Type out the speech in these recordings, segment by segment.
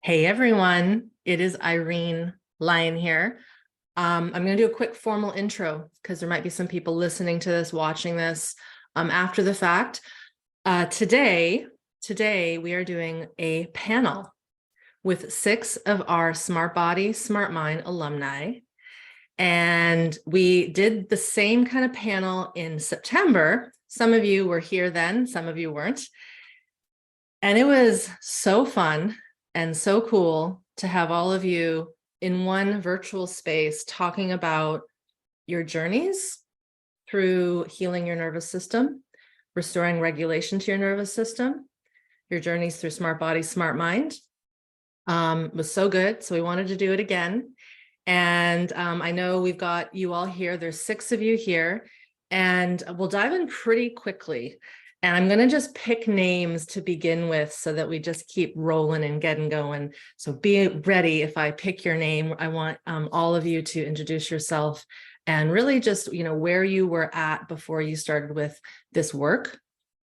Hey everyone, it is Irene Lyon here. I'm going to do a quick formal intro because there might be some people listening to this, watching this after the fact. Today we are doing a panel with 6 of our SmartBody, SmartMind alumni. And we did the same kind of panel in September. Some of you were here then, some of you weren't. And it was so fun and so cool to have all of you in one virtual space talking about your journeys through healing your nervous system, restoring regulation to your nervous system, your journeys through SmartBody, SmartMind. Was so good. So we wanted to do it again. And I know we've got you all here. There's 6 of you here, and we'll dive in pretty quickly. And I'm going to just pick names to begin with so that we just keep rolling and getting going. So be ready. If I pick your name, I want all of you to introduce yourself and really just, where you were at before you started with this work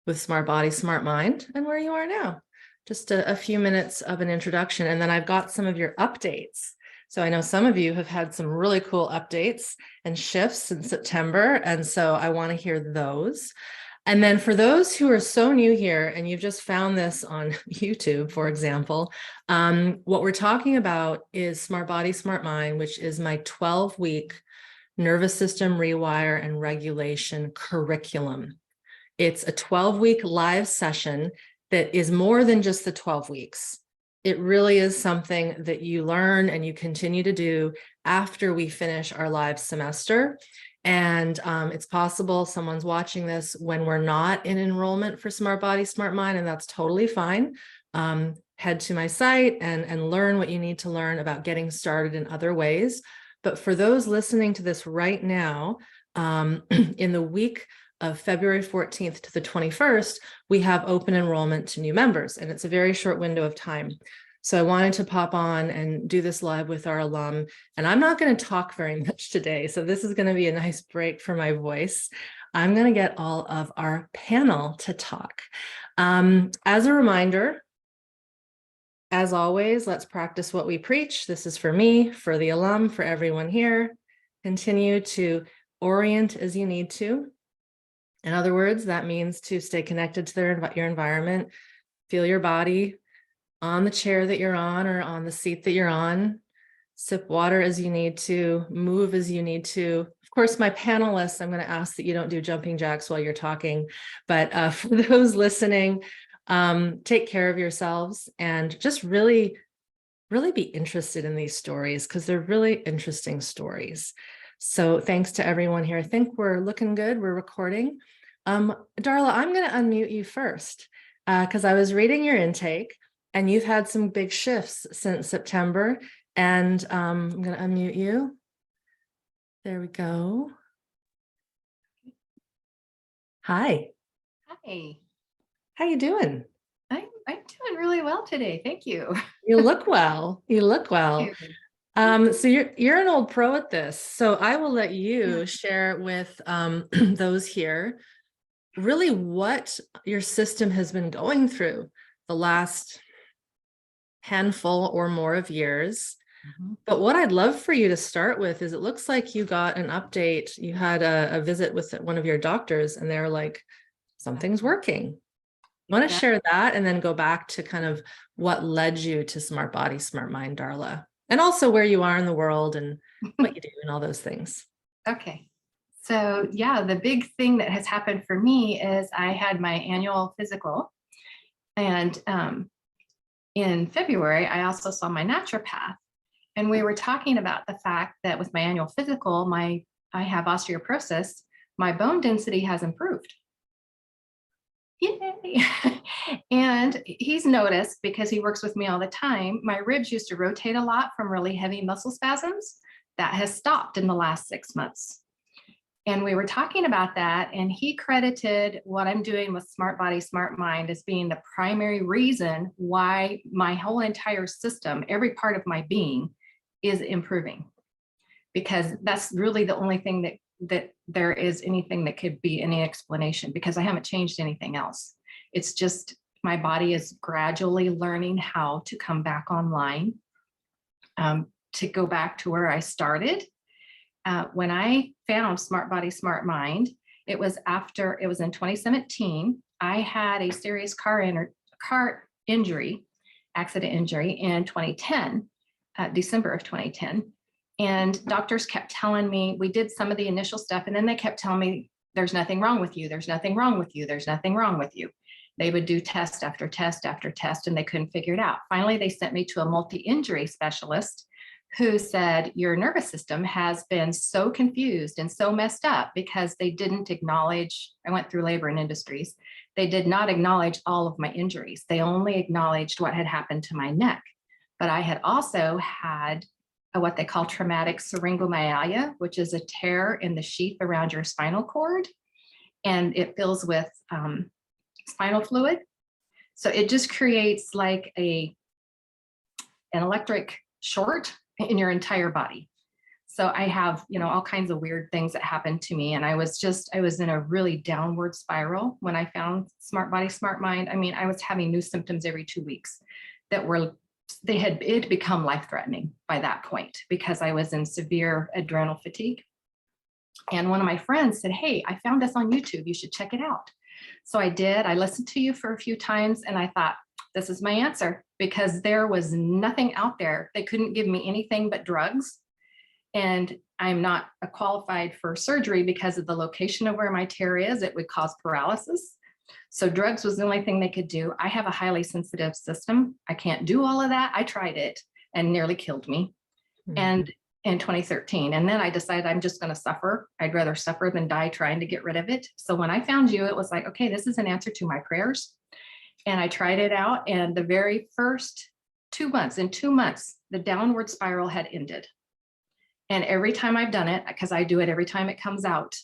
with SmartBody, SmartMind, and where you are now. Just a few minutes of an introduction. And then I've got some of your updates. So I know some of you have had some really cool updates and shifts in September. And so I want to hear those. And then for those who are so new here and you've just found this on YouTube, for example, what we're talking about is SmartBody, SmartMind, which is my 12-week nervous system rewire and regulation curriculum. It's a 12-week live session that is more than just the 12 weeks. It really is something that you learn and you continue to do after we finish our live semester. And it's possible someone's watching this when we're not in enrollment for SmartBody, SmartMind, and that's totally fine. Head to my site and learn what you need to learn about getting started in other ways. But for those listening to this right now, in the week of February 14th to the 21st, we have open enrollment to new members, and it's a very short window of time. So I wanted to pop on and do this live with our alum, and I'm not going to talk very much today. So this is going to be a nice break for my voice. I'm going to get all of our panel to talk. As a reminder, as always, let's practice what we preach. This is for me, for the alum, for everyone here. Continue to orient as you need to. In other words, that means to stay connected to your environment, feel your body on the chair that you're on or on the seat that you're on, sip water as you need to, move as you need to. Of course, my panelists, I'm going to ask that you don't do jumping jacks while you're talking, but for those listening, take care of yourselves and just really be interested in these stories because they're really interesting stories. So thanks to everyone here. I think we're looking good. We're recording. Darla, I'm going to unmute you first because I was reading your intake and you've had some big shifts since September. And I'm going to unmute you. There we go. Hi. Hi. How you doing? I'm doing really well today. Thank you. You look well. You look well. So you're an old pro at this. So I will let you share with those here really what your system has been going through the last handful or more of years. But what I'd love for you to start with is it looks like you got an update. You had a visit with one of your doctors and they're like, something's working. I want to share that and then go back to kind of what led you to SmartBody, SmartMind, Darla, and also where you are in the world and what you do and all those things. Okay. So yeah, the big thing that has happened for me is I had my annual physical, and in February, I also saw my naturopath, and we were talking about the fact that with my annual physical, I have osteoporosis, my bone density has improved. Yay! And he's noticed, because he works with me all the time, my ribs used to rotate a lot from really heavy muscle spasms. That has stopped in the last 6 months. And we were talking about that, and he credited what I'm doing with SmartBody, SmartMind as being the primary reason why my whole entire system, every part of my being, is improving. Because that's really the only thing that there is anything that could be any explanation, because I haven't changed anything else. It's just My body is gradually learning how to come back online, to go back to where I started. When I found SmartBody, SmartMind, it was in 2017. I had a serious car injury, accident injury in 2010, December of 2010. And doctors kept telling me, we did some of the initial stuff, and then they kept telling me, there's nothing wrong with you. There's nothing wrong with you. There's nothing wrong with you. They would do test after test after test, and they couldn't figure it out. Finally, they sent me to a multi-injury specialist who said, your nervous system has been so confused and so messed up because they didn't acknowledge, I went through labor and industries. They did not acknowledge all of my injuries. They only acknowledged what had happened to my neck. But I had also had what they call traumatic syringomyelia, which is a tear in the sheath around your spinal cord. And it fills with spinal fluid. So it just creates like an electric short in your entire body. So I have, all kinds of weird things that happened to me. And I was in a really downward spiral when I found SmartBody, SmartMind. I mean, I was having new symptoms every 2 weeks that it become life-threatening by that point because I was in severe adrenal fatigue. And one of my friends said, hey, I found this on YouTube. You should check it out. So I did. I listened to you for a few times and I thought, this is my answer, because there was nothing out there. They couldn't give me anything but drugs. And I'm not qualified for surgery because of the location of where my tear is. It would cause paralysis. So drugs was the only thing they could do. I have a highly sensitive system. I can't do all of that. I tried it and nearly killed me. Mm-hmm. And in 2013. And then I decided I'm just going to suffer. I'd rather suffer than die trying to get rid of it. So when I found you, it was like, okay, this is an answer to my prayers. And I tried it out. And the very first 2 months, the downward spiral had ended. And every time I've done it, because I do it every time it comes out,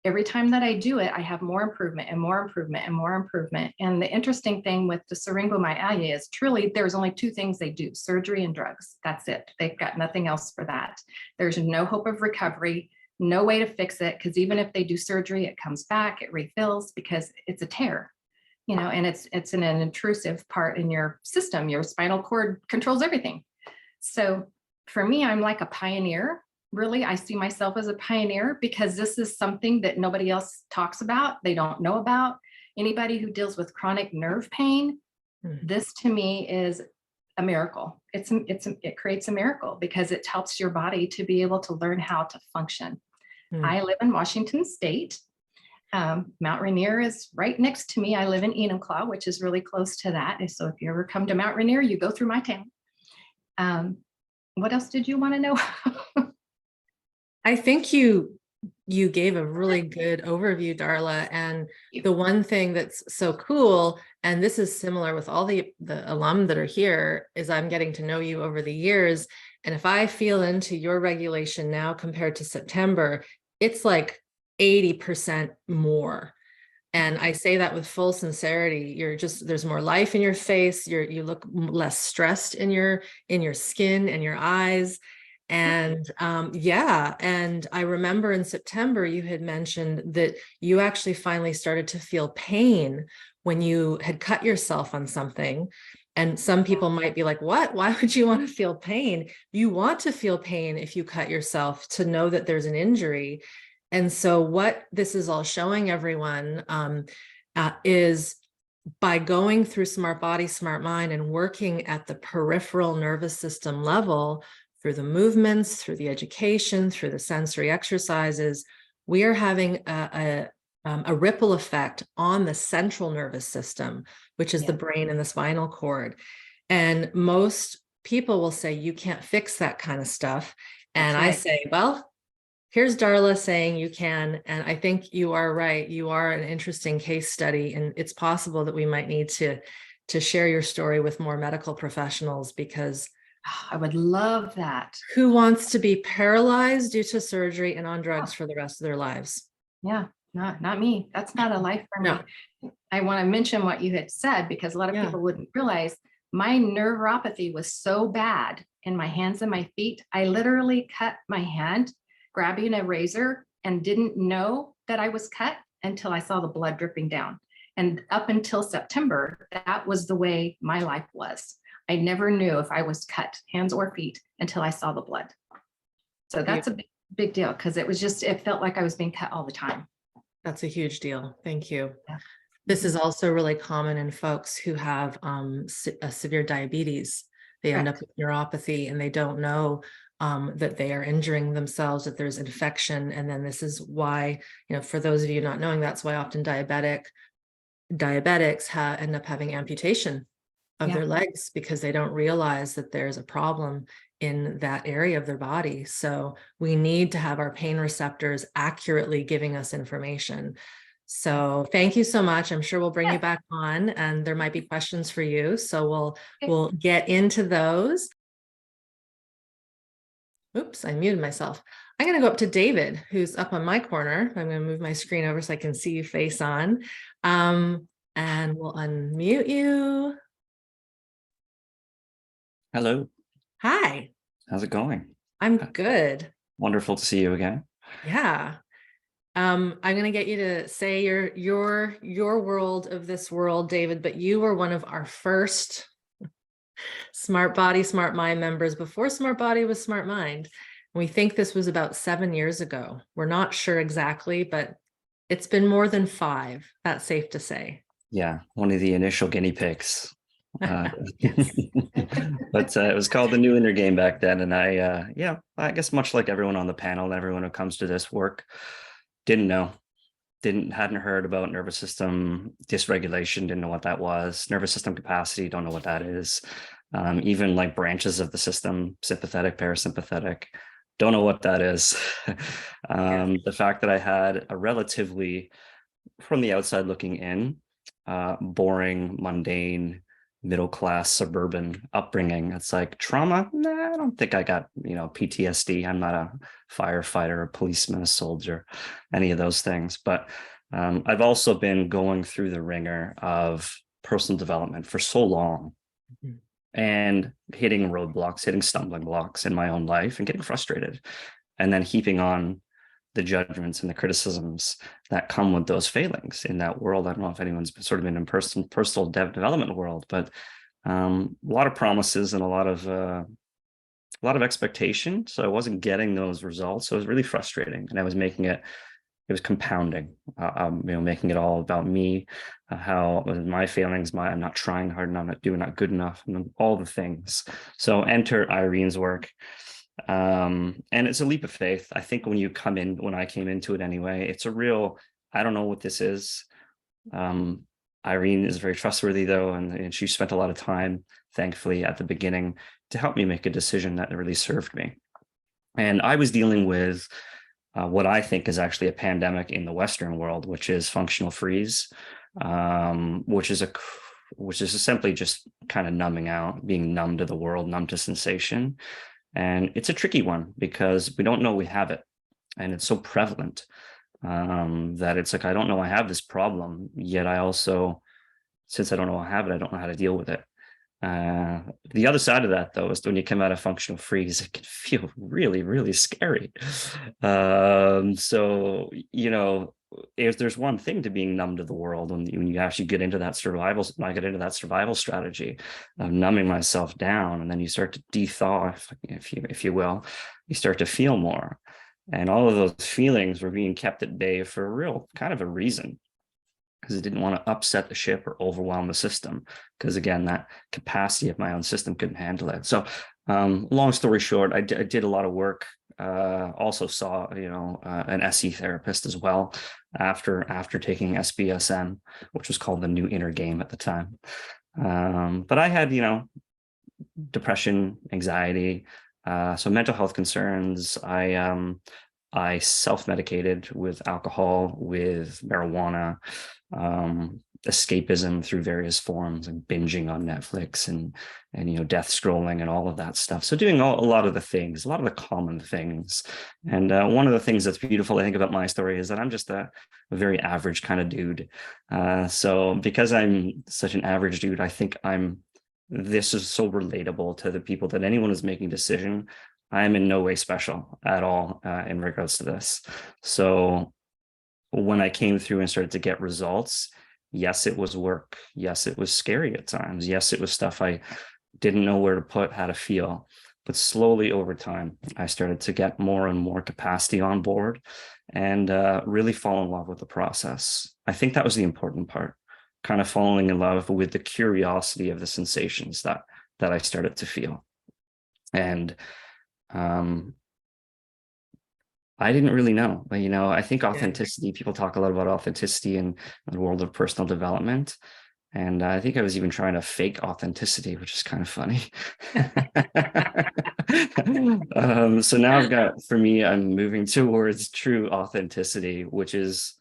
every time that I do it, I have more improvement and more improvement and more improvement. And the interesting thing with the syringomyelia is truly there's only 2 things they do, surgery and drugs. That's it. They've got nothing else for that. There's no hope of recovery, no way to fix it, because even if they do surgery, it comes back, it refills because it's a tear, and it's an intrusive part in your system. Your spinal cord controls everything. So for me, I'm like a pioneer. Really, I see myself as a pioneer because this is something that nobody else talks about. They don't know about. Anybody who deals with chronic nerve pain, this to me is a miracle. It creates a miracle because it helps your body to be able to learn how to function. I live in Washington State. Mount Rainier is right next to me. I live in Enumclaw, which is really close to that. And so if you ever come to Mount Rainier, you go through my town. What else did you want to know? I think you gave a really good overview, Darla. And the one thing that's so cool, and this is similar with all the alum that are here, is I'm getting to know you over the years. And if I feel into your regulation now compared to September, it's like 80% more. And I say that with full sincerity. There's more life in your face. You look less stressed in your skin and your eyes. And and I remember in September, you had mentioned that you actually finally started to feel pain when you had cut yourself on something. And some people might be like, what? Why would you want to feel pain? You want to feel pain if you cut yourself to know that there's an injury. And so what this is all showing everyone is by going through SmartBody, SmartMind and working at the peripheral nervous system level, through the movements, through the education, through the sensory exercises, we are having a ripple effect on the central nervous system, which is the brain and the spinal cord. And most people will say, you can't fix that kind of stuff. And I say, well, here's Darla saying you can. And I think you are right. You are an interesting case study. And it's possible that we might need to share your story with more medical professionals, because I would love that. Who wants to be paralyzed due to surgery and on drugs for the rest of their lives? Yeah, not me. That's not a life for me. I want to mention what you had said, because a lot of people wouldn't realize my neuropathy was so bad in my hands and my feet. I literally cut my hand grabbing a razor and didn't know that I was cut until I saw the blood dripping down. And up until September, that was the way my life was. I never knew if I was cut, hands or feet, until I saw the blood. So that's a big deal, because it felt like I was being cut all the time. That's a huge deal. Thank you. Yeah. This is also really common in folks who have severe diabetes. They end up with neuropathy and they don't know that they are injuring themselves, that there's infection. And then this is why, for those of you not knowing, that's why often diabetics end up having amputation of their legs, because they don't realize that there's a problem in that area of their body. So we need to have our pain receptors accurately giving us information. So thank you so much. I'm sure we'll bring you back on, and there might be questions for you. So we'll get into those. Oops, I muted myself. I'm going to go up to David, who's up on my corner. I'm going to move my screen over so I can see you face on. And we'll unmute you. Hello. Hi. How's it going? I'm good. Wonderful to see you again. Yeah. I'm going to get you to say your world of this world, David, but you were one of our first SmartBody, SmartMind members before SmartBody was SmartMind. We think this was about 7 years ago. We're not sure exactly, but it's been more than 5. That's safe to say. Yeah, one of the initial guinea pigs. But it was called the New Inner Game back then. And I guess much like everyone on the panel and everyone who comes to this work, hadn't heard about nervous system dysregulation, didn't know what that was. Nervous system capacity, don't know what that is. Even like branches of the system, sympathetic, parasympathetic, don't know what that is. The fact that I had a relatively, from the outside looking in, boring, mundane, middle-class suburban upbringing. It's like trauma. Nah, I don't think I got, PTSD. I'm not a firefighter, a policeman, a soldier, any of those things. But I've also been going through the ringer of personal development for so long, and hitting roadblocks, hitting stumbling blocks in my own life and getting frustrated, and then heaping on the judgments and the criticisms that come with those failings in that world. I don't know if anyone's sort of been in personal development world, but a lot of promises and a lot of expectation. So I wasn't getting those results. So it was really frustrating, and I was making it was compounding, making it all about me, how my failings, I'm not trying hard enough, I'm not doing not good enough, and all the things. So enter Irene's work. And it's a leap of faith. I think when I came into it anyway, it's a real, I don't know what this is. Irene is very trustworthy though, and she spent a lot of time, thankfully, at the beginning to help me make a decision that really served me. And I was dealing with what I think is actually a pandemic in the Western world, which is functional freeze, which is simply just kind of numbing out, being numb to the world, numb to sensation. And it's a tricky one because we don't know we have it. And it's so prevalent that it's like, I don't know I have this problem, yet I also, since I don't know I have it, I don't know how to deal with it. The other side of that, though, is when you come out of functional freeze, it can feel really, really scary. If there's one thing to being numb to the world, when you actually get into that survival strategy of numbing myself down, and then you start to de-thaw, if you will, you start to feel more. And all of those feelings were being kept at bay for a real kind of a reason, because I didn't want to upset the ship or overwhelm the system. Because again, that capacity of my own system couldn't handle it. So long story short, I did a lot of work. Also saw, an SE therapist as well after taking SBSM, which was called the New Inner Game at the time. But I had, depression, anxiety, so mental health concerns. I self-medicated with alcohol, with marijuana, escapism through various forms, and binging on Netflix and death scrolling and all of that stuff. So doing a lot of the things, a lot of the common things. And one of the things that's beautiful, I think, about my story is that I'm just a very average kind of dude. So because I'm such an average dude, I think this is so relatable to the people that anyone who's making a decision. I'm in no way special at all in regards to this. So when I came through and started to get results, Yes, it was work. Yes, it was scary at times. Yes, it was stuff I didn't know where to put, how to feel. But slowly over time, I started to get more and more capacity on board and really fall in love with the process. I think that was the important part, kind of falling in love with the curiosity of the sensations that I started to feel. And I didn't really know, but, I think authenticity, people talk a lot about authenticity in the world of personal development. And I think I was even trying to fake authenticity, which is kind of funny. So now for me, I'm moving towards true authenticity, which is,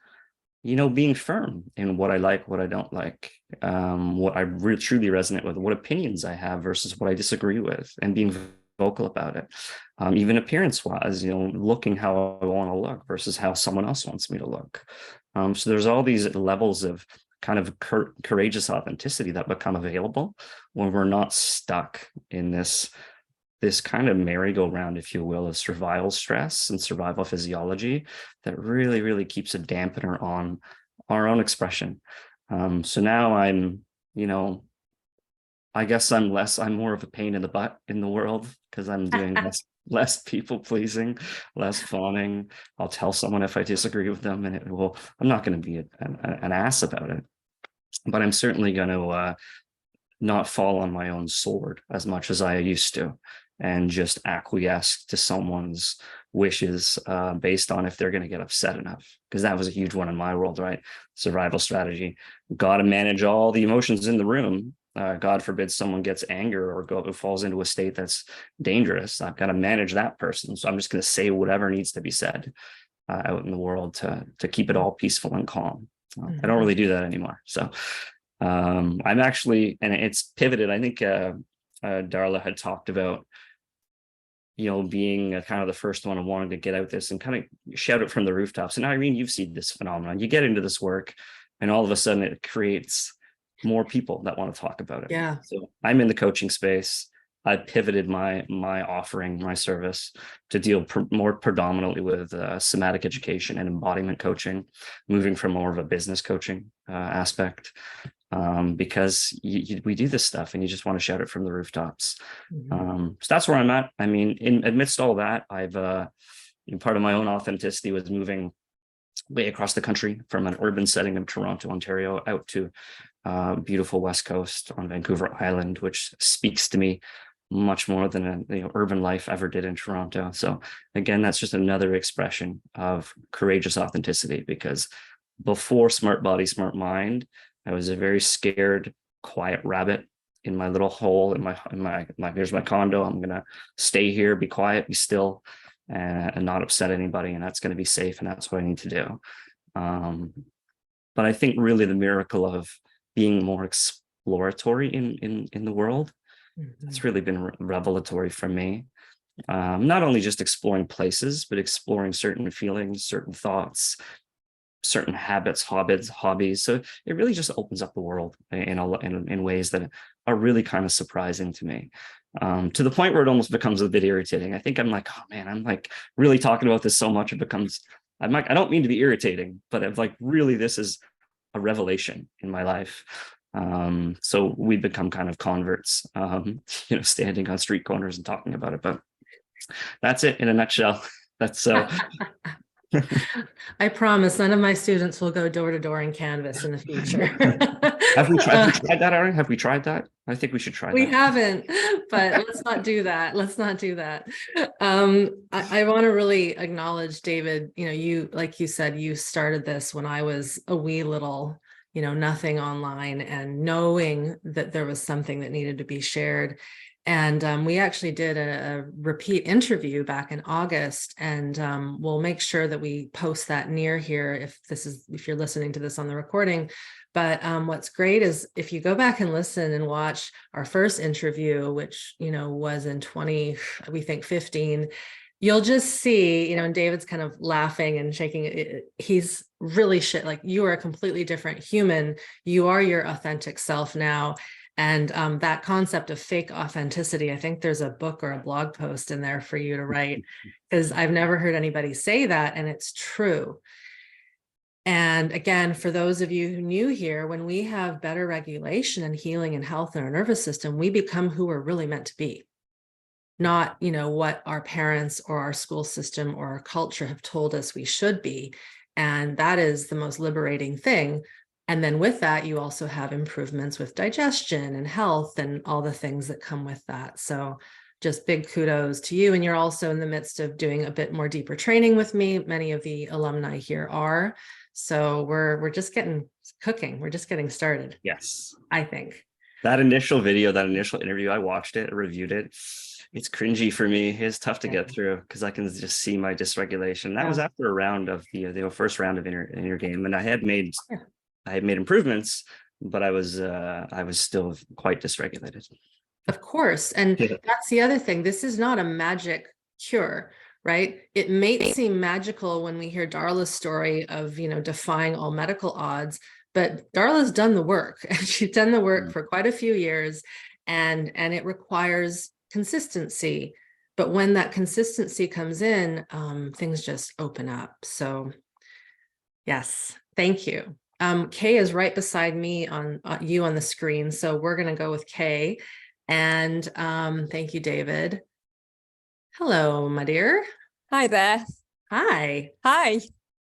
being firm in what I like, what I don't like, what I truly resonate with, what opinions I have versus what I disagree with, and being vocal about it. Even appearance wise, looking how I want to look versus how someone else wants me to look. So there's all these levels of kind of courageous authenticity that become available when we're not stuck in this kind of merry-go-round, if you will, of survival stress and survival physiology that really, really keeps a dampener on our own expression. So now I'm, I guess I'm more of a pain in the butt in the world because I'm doing less people pleasing, less fawning. I'll tell someone if I disagree with them, and I'm not going to be an ass about it, but I'm certainly going to not fall on my own sword as much as I used to, and just acquiesce to someone's wishes based on if they're going to get upset enough, because that was a huge one in my world, right? Survival strategy. Got to manage all the emotions in the room. God forbid someone gets anger or falls into a state that's dangerous. I've got to manage that person. So I'm just going to say whatever needs to be said out in the world to keep it all peaceful and calm. I don't really do that anymore. So I'm actually, and it's pivoted. I think Darla had talked about, being kind of the first one and wanting to get out this and kind of shout it from the rooftops. And Irene, you've seen this phenomenon. You get into this work and all of a sudden it creates more people that want to talk about it. Yeah. So I'm in the coaching space. I pivoted my offering, my service to deal more predominantly with somatic education and embodiment coaching, moving from more of a business coaching aspect, because we do this stuff and you just want to shout it from the rooftops. So that's where I'm at. I mean, amidst all that, I've part of my own authenticity was moving way across the country from an urban setting in Toronto, Ontario, out to beautiful West Coast on Vancouver Island, which speaks to me much more than urban life ever did in Toronto. So again, that's just another expression of courageous authenticity, because before SmartBody, SmartMind, I was a very scared, quiet rabbit in my little hole in my here's my condo. I'm gonna stay here, be quiet, be still, and not upset anybody, and that's going to be safe, and that's what I need to do. But I think really the miracle of being more exploratory in the world, it's really been revelatory for me. Not only just exploring places, but exploring certain feelings, certain thoughts, certain habits, hobbies. So it really just opens up the world in ways that are really kind of surprising to me. To the point where it almost becomes a bit irritating. I think I'm like, oh man, I'm like really talking about this so much, it becomes, I don't mean to be irritating, but I'm like, really, this is a revelation in my life. So we become kind of converts, standing on street corners and talking about it. But that's it in a nutshell. That's so. I promise none of my students will go door to door and canvas in the future. Have we tried that, Irene? Have we tried that? I think we should try that. We haven't, but let's not do that. Let's not do that. I want to really acknowledge, David, you, like you said, you started this when I was a wee little, nothing online, and knowing that there was something that needed to be shared. And we actually did a repeat interview back in August, and we'll make sure that we post that near here if you're listening to this on the recording. But what's great is if you go back and listen and watch our first interview, which was in 2015, you'll just see, and David's kind of laughing and shaking. He's really like, you are a completely different human. You are your authentic self now. And that concept of fake authenticity, I think there's a book or a blog post in there for you to write, because I've never heard anybody say that, and it's true. And again, for those of you who new here, when we have better regulation and healing and health in our nervous system, we become who we're really meant to be. Not, what our parents or our school system or our culture have told us we should be. And that is the most liberating thing. And then with that, you also have improvements with digestion and health and all the things that come with that. So just big kudos to you. And you're also in the midst of doing a bit more deeper training with me. Many of the alumni here are. So we're just getting cooking. We're just getting started. Yes. I think. That initial video, that initial interview, I watched it, reviewed it. It's cringy for me. It's tough to get through because I can just see my dysregulation. That was after a round of the first round of inner game, and I had made improvements, but I was still quite dysregulated. Of course, and that's the other thing. This is not a magic cure, right? It may seem magical when we hear Darla's story of defying all medical odds, but Darla's done the work, and she's done the work for quite a few years, and it requires consistency. But when that consistency comes in, things just open up. So yes, thank you. Kay is right beside me on you on the screen. So we're going to go with Kay. And thank you, David. Hello, my dear. Hi there. Hi. Hi.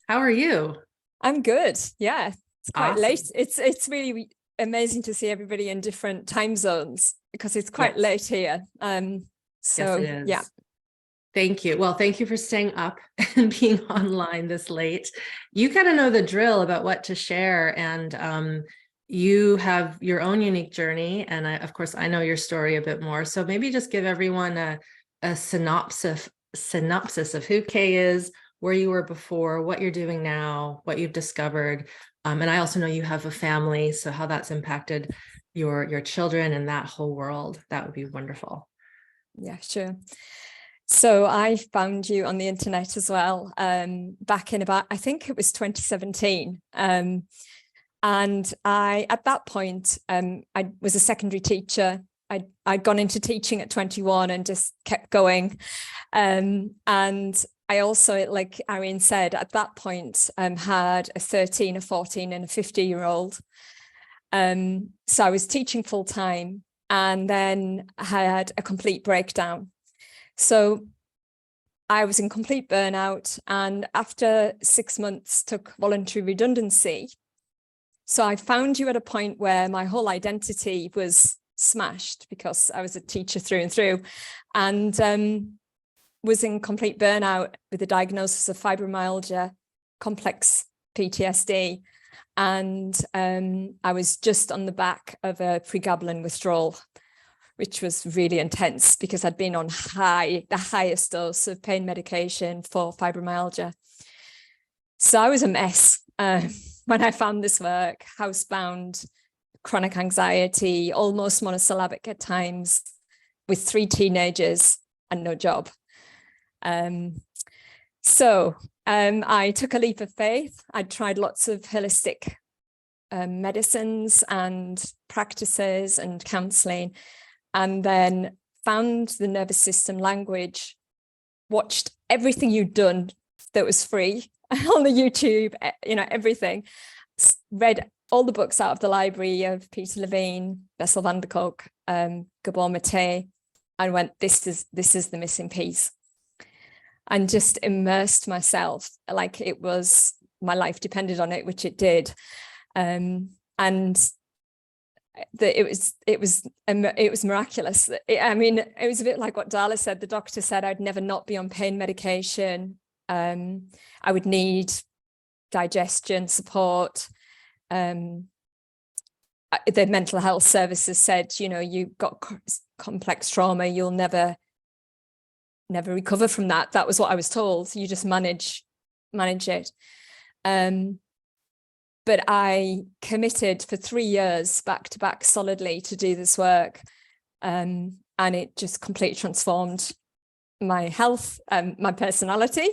How are you? I'm good. Yeah, it's quite Awesome. late. It's really amazing to see everybody in different time zones because it's quite late here. So yes, it is. yeah. Thank you. Well, thank you for staying up and being online this late. You kind of know the drill about what to share, and you have your own unique journey. And of course, I know your story a bit more. So maybe just give everyone a synopsis of who Kay is, where you were before, what you're doing now, what you've discovered. And I also know you have a family, so how that's impacted your children and that whole world. That would be wonderful. Yeah, sure. So I found you on the internet as well, back in about, I think it was 2017. And at that point, I was a secondary teacher. I'd gone into teaching at 21 and just kept going. And I also, like Irene said, at that point, had a 13, a 14 and a 50-year-old. So I was teaching full time and then had a complete breakdown. So I was in complete burnout, and after 6 months took voluntary redundancy. So I found you at a point where my whole identity was smashed because I was a teacher through and through, and was in complete burnout with a diagnosis of fibromyalgia, complex PTSD. And I was just on the back of a pregabalin withdrawal, which was really intense because I'd been on the highest dose of pain medication for fibromyalgia. So I was a mess when I found this work, housebound, chronic anxiety, almost monosyllabic at times, with 3 teenagers and no job. So I took a leap of faith. I'd tried lots of holistic medicines and practices and counseling, and then found the nervous system language, watched everything you'd done that was free on the YouTube, everything, read all the books out of the library of Peter Levine, Bessel van der Kolk, Gabor Mate, and went, this is the missing piece. And just immersed myself like it was my life depended on it, which it did. And it was miraculous. It was a bit like what Darla said. The doctor said I'd never not be on pain medication. I would need digestion support. The mental health services said, you've got complex trauma, you'll never recover from that. That was what I was told. You just manage it. But I committed for 3 years back to back solidly to do this work. And it just completely transformed my health, my personality,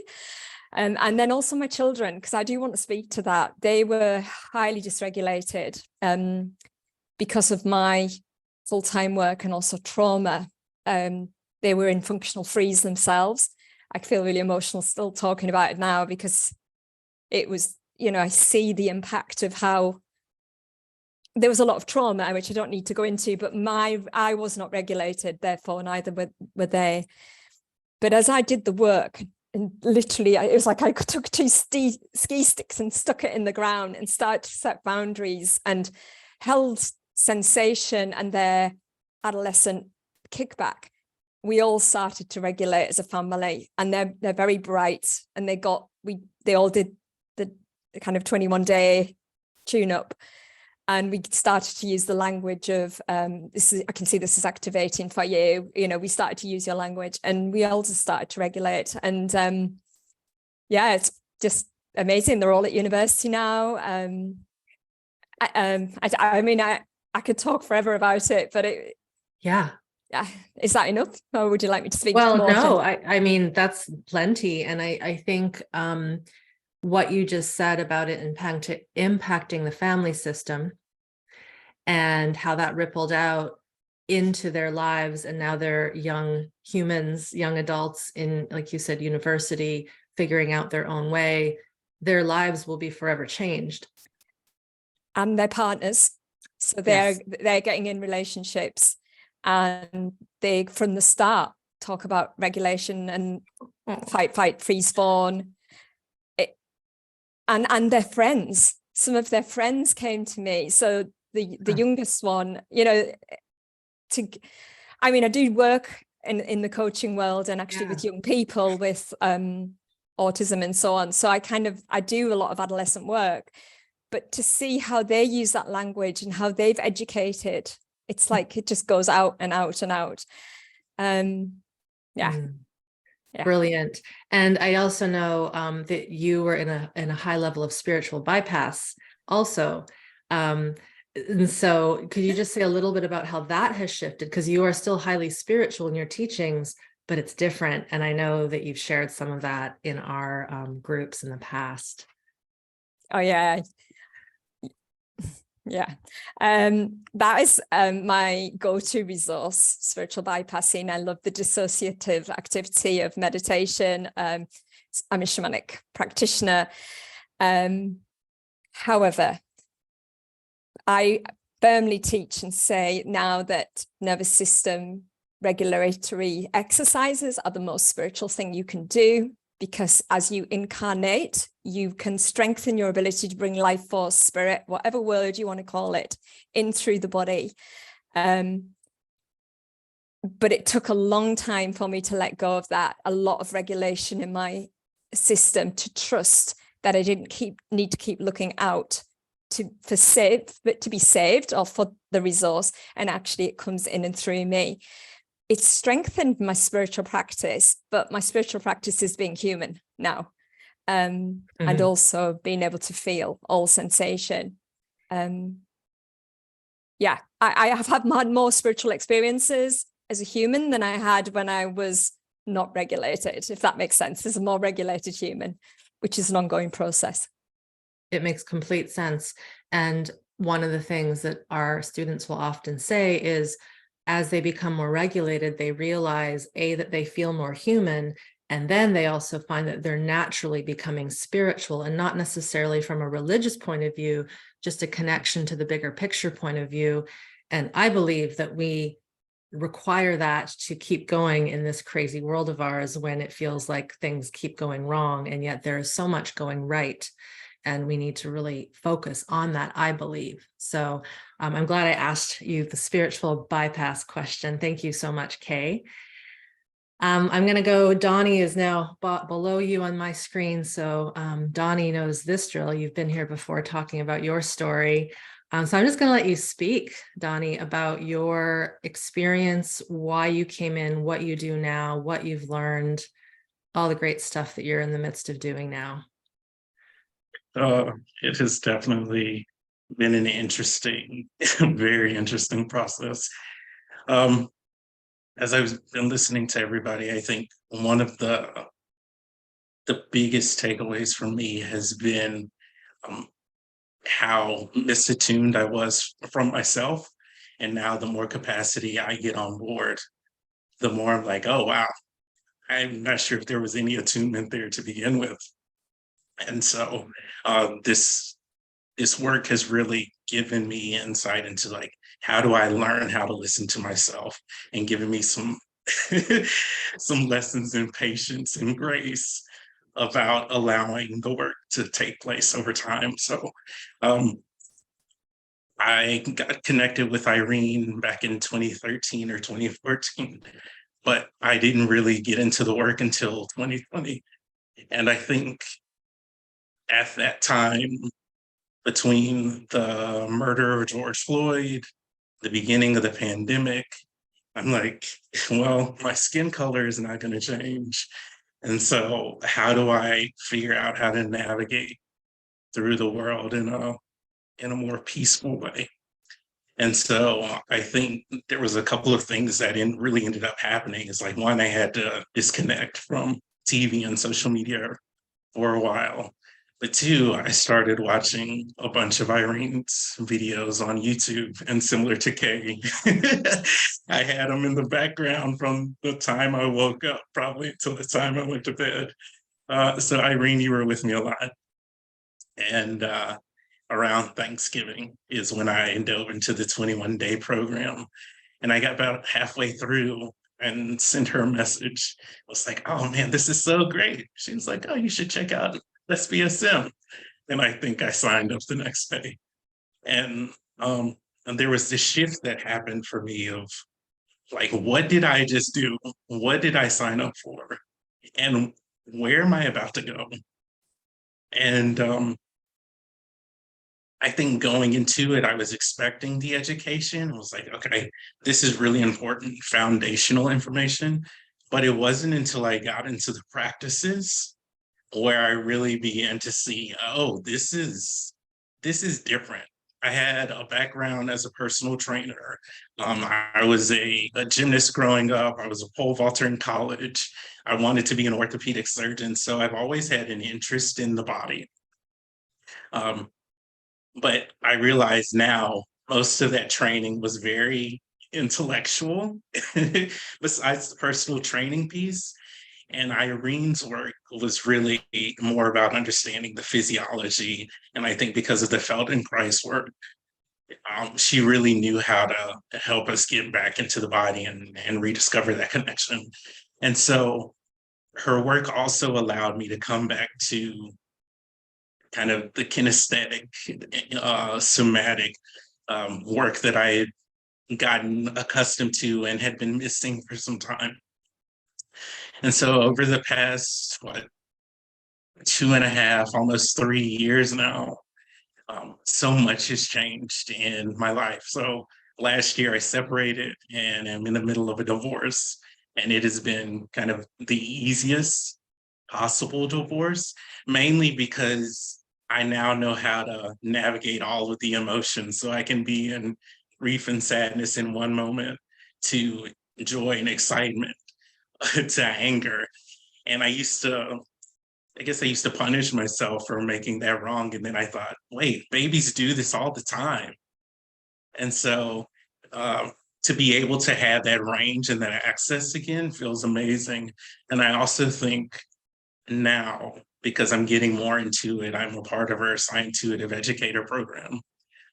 and then also my children, because I do want to speak to that. They were highly dysregulated because of my full-time work and also trauma. They were in functional freeze themselves. I feel really emotional still talking about it now because it was I see the impact of how there was a lot of trauma, which I don't need to go into, but I was not regulated, therefore neither were they. But as I did the work, and literally it was like I took two ski sticks and stuck it in the ground and started to set boundaries and held sensation and their adolescent kickback. We all started to regulate as a family, and they're very bright, and they all did the kind of 21-day tune up. And we started to use the language of I can see this is activating for you. We started to use your language, and we all just started to regulate. And it's just amazing. They're all at university now. I could talk forever about it, but Yeah. Is that enough, or would you like me to speak? Well, more? no, I mean, that's plenty. And I think what you just said about it impacting the family system and how that rippled out into their lives. And now they're young humans, young adults in, like you said, university, figuring out their own way. Their lives will be forever changed. And their partners. So they're getting in relationships, and they, from the start, talk about regulation and fight, freeze, fawn. And their friends, some of their friends came to me. So the youngest one, I do work in the coaching world and actually with young people with autism and so on. So I do a lot of adolescent work, but to see how they use that language and how they've educated, it's like it just goes out and out and out. Yeah. Brilliant. And I also know that you were in a high level of spiritual bypass also. And so could you just say a little bit about how that has shifted? Because you are still highly spiritual in your teachings, but it's different. And I know that you've shared some of that in our groups in the past. Oh, yeah. Yeah. That is my go-to resource, spiritual bypassing. I love the dissociative activity of meditation. I'm a shamanic practitioner. However, I firmly teach and say now that nervous system regulatory exercises are the most spiritual thing you can do, because as you incarnate, you can strengthen your ability to bring life force, spirit, whatever word you want to call it, in through the body. But it took a long time for me to let go of that, a lot of regulation in my system, to trust that I didn't need to keep looking out to be saved or for the resource, and actually it comes in and through me. It's strengthened my spiritual practice, but my spiritual practice is being human now, and also being able to feel all sensation. I have had more spiritual experiences as a human than I had when I was not regulated, if that makes sense. As a more regulated human, which is an ongoing process. It makes complete sense. And one of the things that our students will often say is, as they become more regulated, they realize that they feel more human, and then they also find that they're naturally becoming spiritual, and not necessarily from a religious point of view, just a connection to the bigger picture point of view. And I believe that we require that to keep going in this crazy world of ours, when it feels like things keep going wrong, and yet there is so much going right. And we need to really focus on that, I believe. So I'm glad I asked you the spiritual bypass question. Thank you so much, Kay. I'm going to go, Donnie is now below you on my screen. So Donnie knows this drill. You've been here before talking about your story. So I'm just going to let you speak, Donnie, about your experience, why you came in, what you do now, what you've learned, all the great stuff that you're in the midst of doing now. It has definitely been an interesting, very interesting process. As I've been listening to everybody, I think one of the biggest takeaways for me has been how misattuned I was from myself. And now the more capacity I get on board, the more I'm like, oh, wow, I'm not sure if there was any attunement there to begin with. And so this work has really given me insight into like, how do I learn how to listen to myself, and given me some some lessons in patience and grace about allowing the work to take place over time. So I got connected with Irene back in 2013 or 2014, but I didn't really get into the work until 2020. And I think at that time, between the murder of George Floyd, the beginning of the pandemic, I'm like, well, my skin color is not going to change. And so, how do I figure out how to navigate through the world in a more peaceful way? And so, I think there was a couple of things that really ended up happening. It's like, one, I had to disconnect from TV and social media for a while. But two, I started watching a bunch of Irene's videos on YouTube, and similar to Carrie, I had them in the background from the time I woke up, probably until the time I went to bed. So Irene, you were with me a lot. And around Thanksgiving is when I dove into the 21-day program. And I got about halfway through and sent her a message. I was like, oh man, this is so great. She was like, oh, you should check out SBSM. And I think I signed up the next day. And there was this shift that happened for me of like, what did I just do? What did I sign up for? And where am I about to go? And I think going into it, I was expecting the education. I was like, okay, this is really important foundational information. But it wasn't until I got into the practices where I really began to see, oh, this is different. I had a background as a personal trainer. I was a gymnast growing up. I was a pole vaulter in college. I wanted to be an orthopedic surgeon. So I've always had an interest in the body. But I realize now most of that training was very intellectual, besides the personal training piece. And Irene's work was really more about understanding the physiology. And I think because of the Feldenkrais work, she really knew how to help us get back into the body and rediscover that connection. And so her work also allowed me to come back to kind of the kinesthetic, somatic work that I had gotten accustomed to and had been missing for some time. And so over the past, 2.5, almost 3 years now, so much has changed in my life. So last year I separated and am in the middle of a divorce. And it has been kind of the easiest possible divorce, mainly because I now know how to navigate all of the emotions. So I can be in grief and sadness in one moment, to joy and excitement, to anger. And I guess I used to punish myself for making that wrong. And then I thought, wait, babies do this all the time. And so to be able to have that range and that access again feels amazing. And I also think now, because I'm getting more into it, I'm a part of our Sciintuitive Educator program.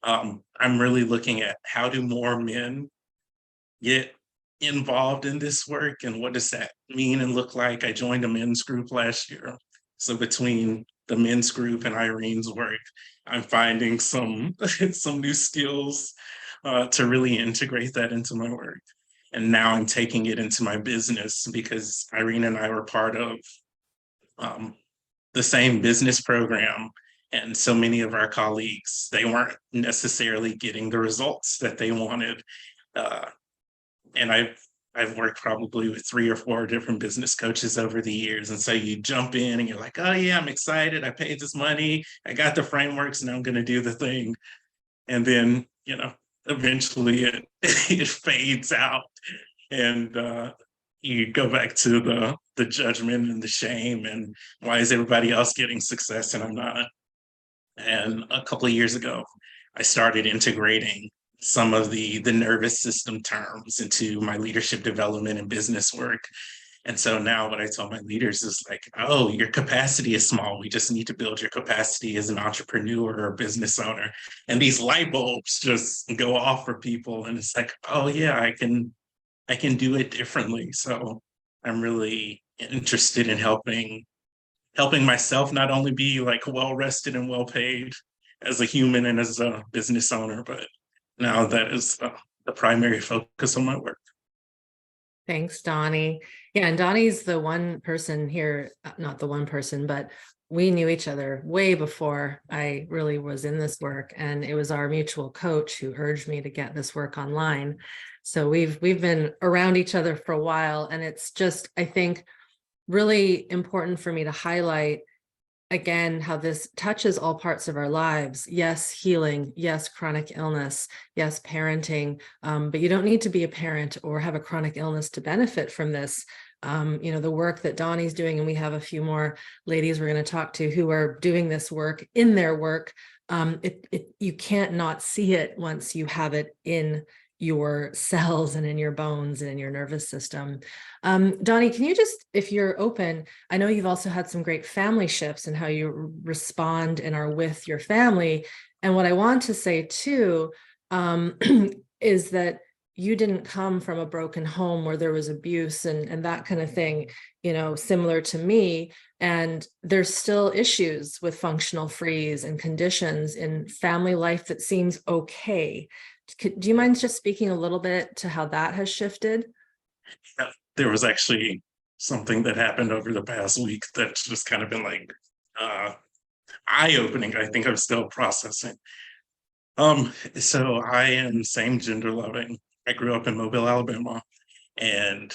I'm really looking at how do more men get involved in this work and what does that mean and look like. I joined a men's group last year. So between the men's group and Irene's work, I'm finding some new skills to really integrate that into my work. And now I'm taking it into my business because Irene and I were part of the same business program. And so many of our colleagues, they weren't necessarily getting the results that they wanted. And I've worked probably with 3 or 4 different business coaches over the years. And so you jump in and you're like, oh yeah, I'm excited. I paid this money. I got the frameworks and I'm going to do the thing. And then, eventually it fades out and you go back to the judgment and the shame and why is everybody else getting success and I'm not? And a couple of years ago, I started integrating some of the nervous system terms into my leadership development and business work. And so now what I tell my leaders is like, oh, your capacity is small. We just need to build your capacity as an entrepreneur or business owner. And these light bulbs just go off for people. And it's like, oh yeah, I can do it differently. So I'm really interested in helping myself not only be like well rested and well paid as a human and as a business owner, but now that is the primary focus of my work. Thanks, Donnie. Yeah, and Donnie's the one person here, not the one person, but we knew each other way before I really was in this work. And it was our mutual coach who urged me to get this work online. So we've been around each other for a while. And it's just, I think, really important for me to highlight again how this touches all parts of our lives. Yes, healing. Yes, chronic illness. Yes, parenting. But you don't need to be a parent or have a chronic illness to benefit from this. The work that Donnie's doing, and we have a few more ladies we're going to talk to who are doing this work in their work. You can't not see it once you have it in your cells and in your bones and in your nervous system. Donnie, can you just, if you're open, I know you've also had some great family shifts and how you respond and are with your family. And what I want to say too, is that you didn't come from a broken home where there was abuse and that kind of thing, similar to me. And there's still issues with functional freeze and conditions in family life that seems okay. Do you mind just speaking a little bit to how that has shifted? Yeah, there was actually something that happened over the past week that's just kind of been like eye-opening. I think I'm still processing. So I am same gender loving. I grew up in Mobile, Alabama, and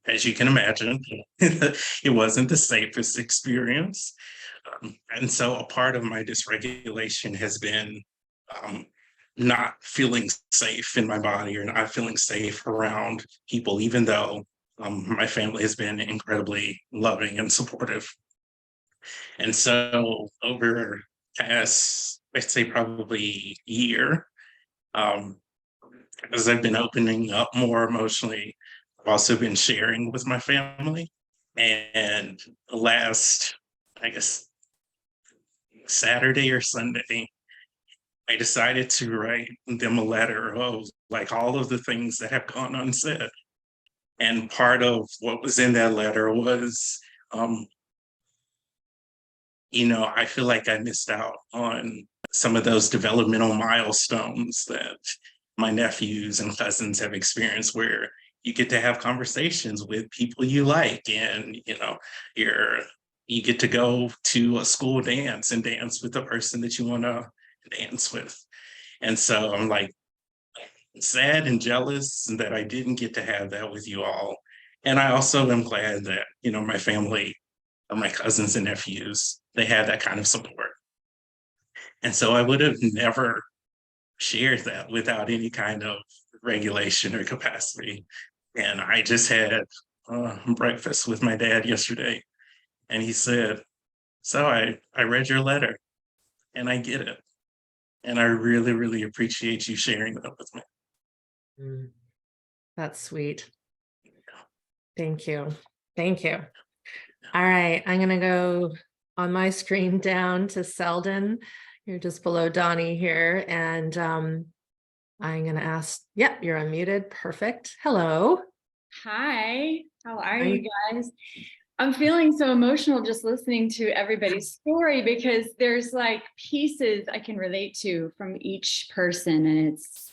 as you can imagine, it wasn't the safest experience. And so a part of my dysregulation has been not feeling safe in my body or not feeling safe around people, even though my family has been incredibly loving and supportive. And so over past, I'd say probably year, as I've been opening up more emotionally, I've also been sharing with my family. And last, I guess, Saturday or Sunday, I decided to write them a letter of like all of the things that have gone unsaid. And part of what was in that letter was, I feel like I missed out on some of those developmental milestones that my nephews and cousins have experienced, where you get to have conversations with people you like, and you get to go to a school dance and dance with the person that you want to dance with. And so I'm like sad and jealous that I didn't get to have that with you all. And I also am glad that, my family or my cousins and nephews, they had that kind of support. And so I would have never shared that without any kind of regulation or capacity. And I just had breakfast with my dad yesterday, and he said, so I read your letter and I get it. And I really, really appreciate you sharing that with me. That's sweet. Thank you. Thank you. All right. I'm going to go on my screen down to Selden. You're just below Donnie here. And I'm going to ask, you're unmuted. Perfect. Hello. Hi, how are you guys? I'm feeling so emotional just listening to everybody's story, because there's like pieces I can relate to from each person, and it's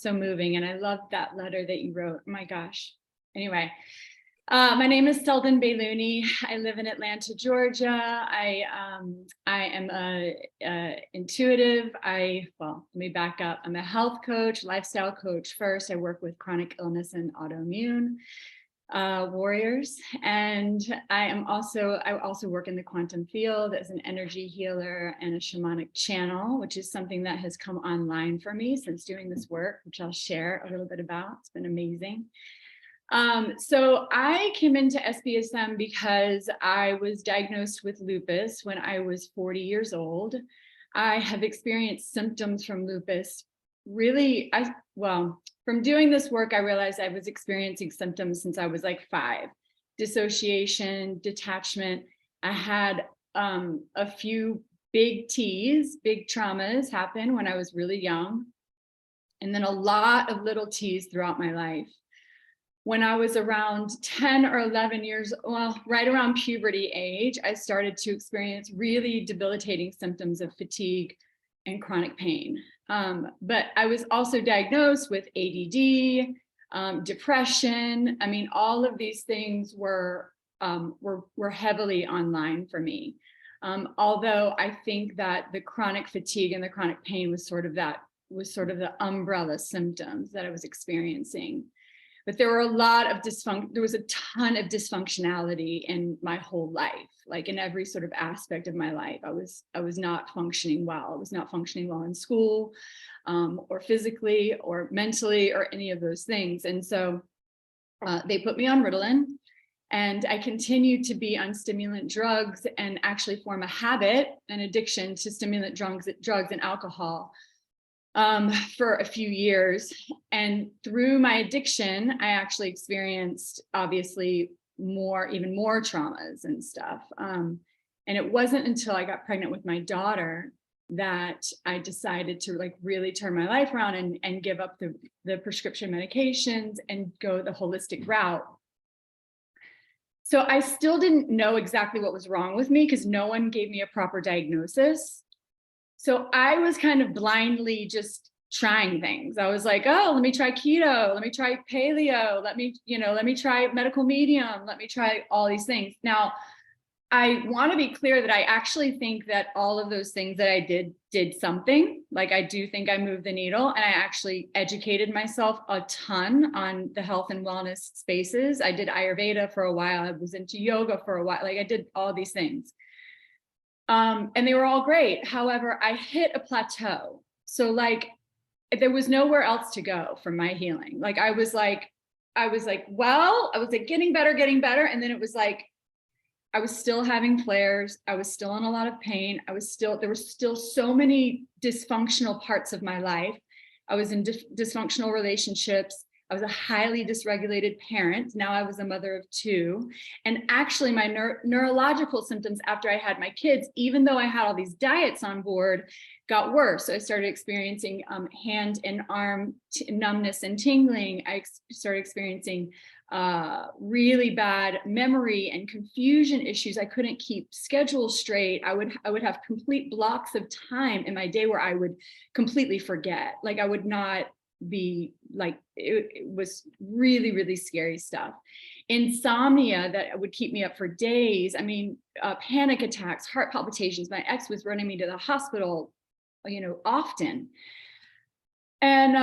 so moving. And I love that letter that you wrote. Oh my gosh. Anyway, my name is Selden Baylooney. I live in Atlanta, Georgia. I am a intuitive. Let me back up. I'm a health coach, lifestyle coach first. I work with chronic illness and autoimmune warriors. And I also work in the quantum field as an energy healer and a shamanic channel, which is something that has come online for me since doing this work, which I'll share a little bit about. It's been amazing. So I came into SBSM because I was diagnosed with lupus when I was 40 years old. I have experienced symptoms from lupus really, from doing this work, I realized I was experiencing symptoms since I was like 5. Dissociation, detachment. I had a few big traumas happen when I was really young. And then a lot of little T's throughout my life. When I was around 10 or 11 years, well, right around puberty age, I started to experience really debilitating symptoms of fatigue and chronic pain. But I was also diagnosed with ADD, depression. I mean, all of these things were heavily online for me. Although I think that the chronic fatigue and the chronic pain was sort of the umbrella symptoms that I was experiencing. But there were a lot of there was a ton of dysfunctionality in my whole life, like in every sort of aspect of my life. I was not functioning well. I was not functioning well in school, or physically or mentally or any of those things. And so they put me on Ritalin, and I continued to be on stimulant drugs and actually form a habit, an addiction to stimulant drugs and alcohol for a few years. And through my addiction, I actually experienced obviously even more traumas and stuff. And it wasn't until I got pregnant with my daughter that I decided to like really turn my life around and give up the prescription medications and go the holistic route. So I still didn't know exactly what was wrong with me because no one gave me a proper diagnosis. So I was kind of blindly just trying things. I was like, oh, let me try keto. Let me try paleo. Let me try medical medium. Let me try all these things. Now, I want to be clear that I actually think that all of those things that I did something. Like I do think I moved the needle, and I actually educated myself a ton on the health and wellness spaces. I did Ayurveda for a while. I was into yoga for a while. Like I did all these things. And they were all great. However, I hit a plateau. So like, there was nowhere else to go for my healing. Like, I was like, getting better. And then it was like, I was still having flares. I was still in a lot of pain. There were still so many dysfunctional parts of my life. I was in dysfunctional relationships. I was a highly dysregulated parent. Now I was a mother of 2. And actually my neurological symptoms after I had my kids, even though I had all these diets on board, got worse. So I started experiencing hand and arm numbness and tingling. I started experiencing really bad memory and confusion issues. I couldn't keep schedules straight. I would have complete blocks of time in my day where I would completely forget. Like I would not be like, it was really, really scary stuff. Insomnia that would keep me up for days. I mean, panic attacks, heart palpitations. My ex was running me to the hospital, often. And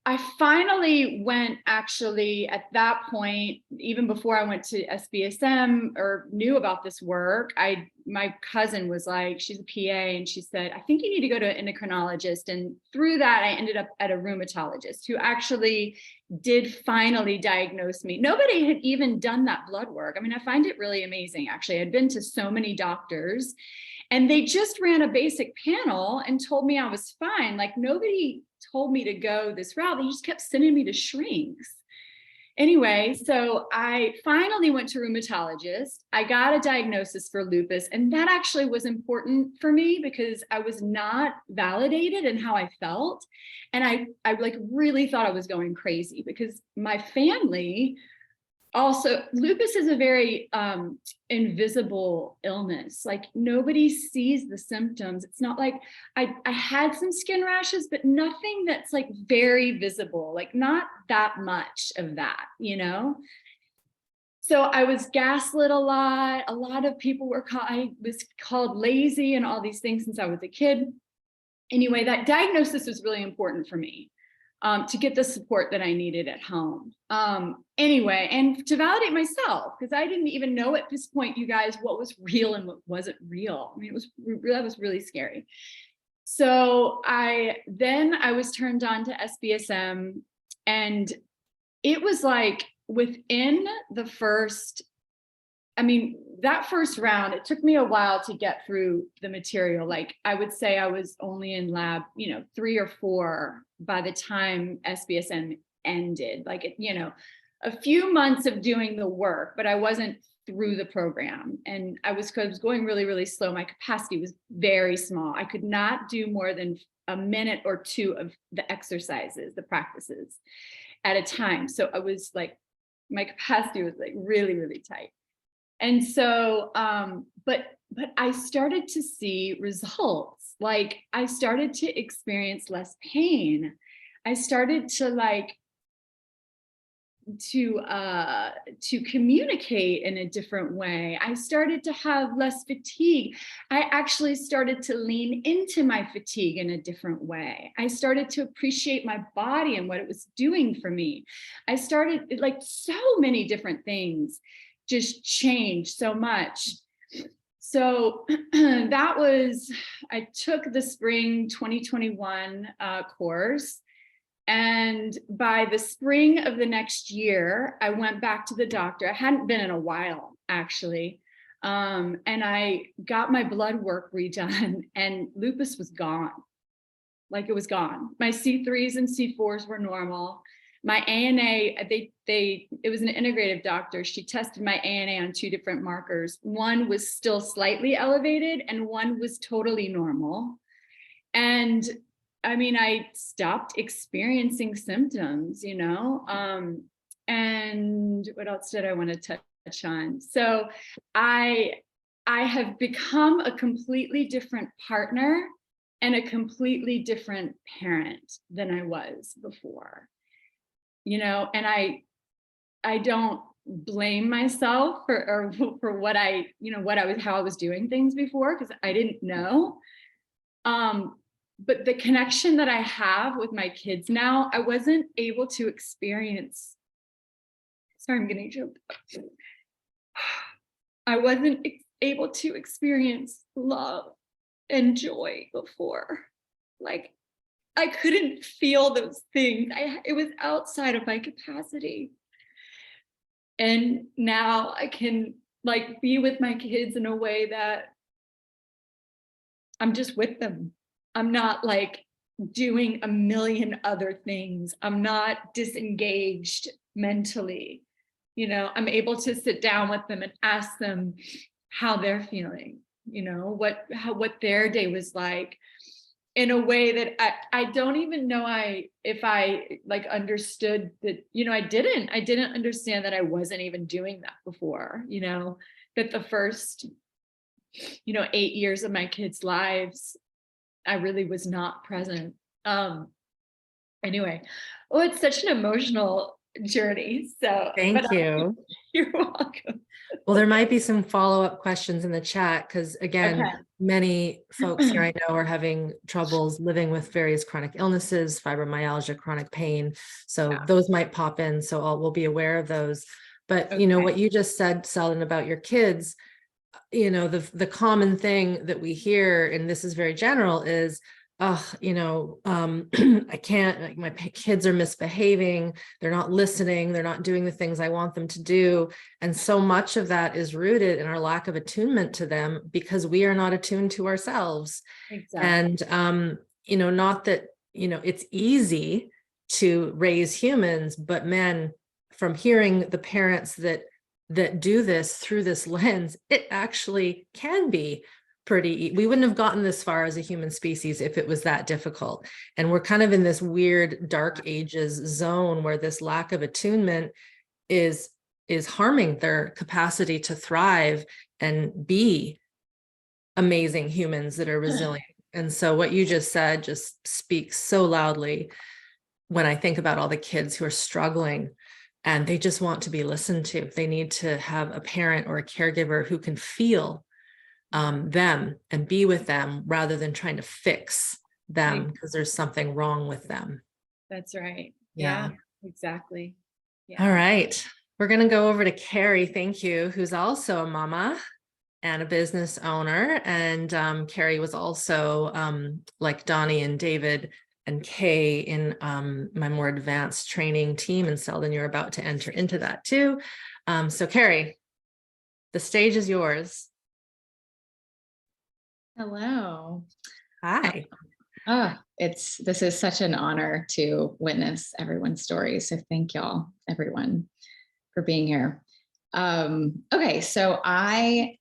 I finally went, actually, at that point, even before I went to SBSM or knew about this work, my cousin was like, she's a PA, and she said, I think you need to go to an endocrinologist. And through that, I ended up at a rheumatologist who actually did finally diagnose me. Nobody had even done that blood work. I mean, I find it really amazing, actually. I'd been to so many doctors, and they just ran a basic panel and told me I was fine. Like, nobody told me to go this route. They just kept sending me to shrinks. Anyway, so I finally went to a rheumatologist. I got a diagnosis for lupus, and that actually was important for me because I was not validated in how I felt. And I like really thought I was going crazy because my family also, lupus is a very invisible illness. Like, nobody sees the symptoms. It's not like I had some skin rashes, but nothing that's like very visible, like not that much of that, So I was gaslit a lot. A lot of people I was called lazy and all these things since I was a kid. Anyway, that diagnosis was really important for me. To get the support that I needed at home. Anyway, and to validate myself, because I didn't even know at this point, you guys, what was real and what wasn't real. I mean, that was really scary. So I was turned on to SBSM, and it was like within the first, that first round, it took me a while to get through the material. Like, I would say I was only in lab, 3 or 4 by the time SBSM ended, like, you know, a few months of doing the work, but I wasn't through the program, and I was going really, really slow. My capacity was very small. I could not do more than a minute or two of the exercises, the practices at a time. So I was like, my capacity was like really, really tight. And so, but I started to see results. Like, I started to experience less pain. I started to like, to communicate in a different way. I started to have less fatigue. I actually started to lean into my fatigue in a different way. I started to appreciate my body and what it was doing for me. I started, like, so many different things just changed so much. So that was, I took the spring 2021 course. And by the spring of the next year, I went back to the doctor. I hadn't been in a while, actually. And I got my blood work redone, and lupus was gone. Like, it was gone. My C3s and C4s were normal. My ANA, it was an integrative doctor. She tested my ANA on 2 different markers. One was still slightly elevated and one was totally normal. And I mean, I stopped experiencing symptoms, you know, and what else did I want to touch on? So I have become a completely different partner and a completely different parent than I was before, you know, and I don't blame myself for what I, you know, how I was doing things before, because I didn't know. But the connection that I have with my kids now, I wasn't able to experience. Sorry, I'm getting choked up. I wasn't able to experience love and joy before. Like, I couldn't feel those things. It was outside of my capacity. And now I can, like, be with my kids in a way that I'm just with them. I'm not like doing a million other things. I'm not disengaged mentally. You know, I'm able to sit down with them and ask them how they're feeling, you know, what their day was like, in a way that I don't even know if I like understood that, you know, I didn't understand that I wasn't even doing that before, you know, that the first, you know, 8 years of my kids' lives, I really was not present. Anyway, oh, it's such an emotional journey. So Thank you. You're welcome. Well, there might be some follow-up questions in the chat, because again, Okay. many folks here I know are having troubles living with various chronic illnesses, fibromyalgia, chronic pain. So Yeah. those might pop in. So we'll be aware of those. But you know, what you just said, Selden, about your kids, you know, the common thing that we hear, and this is very general, is, you know, I can't, like, my kids are misbehaving. They're not listening. They're not doing the things I want them to do. And so much of that is rooted in our lack of attunement to them, because we are not attuned to ourselves. Exactly. And, you know, not that, you know, it's easy to raise humans, but man, from hearing the parents that do this through this lens, it actually can be pretty, we wouldn't have gotten this far as a human species if it was that difficult. And we're kind of in this weird dark ages zone where this lack of attunement is harming their capacity to thrive and be amazing humans that are resilient. And so what you just said just speaks so loudly when I think about all the kids who are struggling and they just want to be listened to. They need to have a parent or a caregiver who can feel them and be with them rather than trying to fix them because there's something wrong with them. That's right. Yeah. Exactly. Yeah. All right. We're going to go over to Carrie. Thank you. Who's also a mama and a business owner. And Carrie was also like Donnie and David and Kay in my more advanced training team in Selden. You're about to enter into that too. So Carrie, the stage is yours. Hello. Hi. This is such an honor to witness everyone's story. So thank y'all, everyone, for being here. Okay, so I'm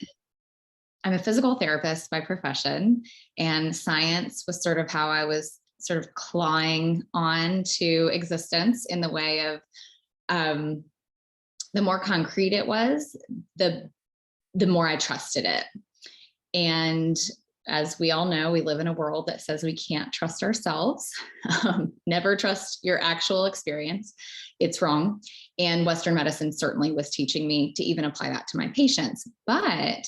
a physical therapist by profession, and science was sort of how I was sort of clawing on to existence, in the way of the more concrete it was, the more I trusted it. And as we all know, we live in a world that says we can't trust ourselves. Never trust your actual experience. It's wrong. And Western medicine certainly was teaching me to even apply that to my patients, but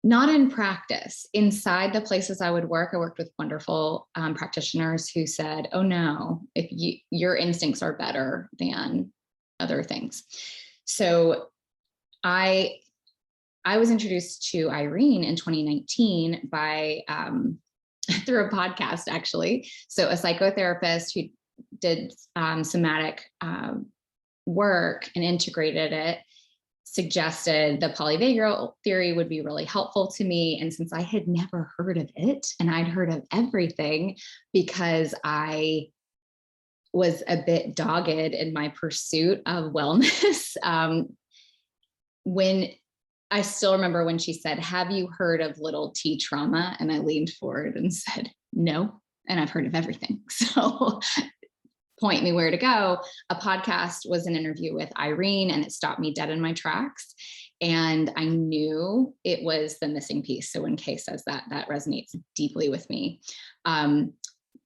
not in practice. Inside the places I would work, I worked with wonderful practitioners who said, oh no, if your instincts are better than other things. So I was introduced to Irene in 2019 by through a podcast, actually. So a psychotherapist who did somatic work and integrated it suggested the polyvagal theory would be really helpful to me. And since I had never heard of it, and I'd heard of everything because I was a bit dogged in my pursuit of wellness, when I still remember when she said, have you heard of little T trauma? And I leaned forward and said, no, and I've heard of everything. So point me where to go. A podcast was an interview with Irene, and it stopped me dead in my tracks. And I knew it was the missing piece. So when Kay says that, that resonates deeply with me. The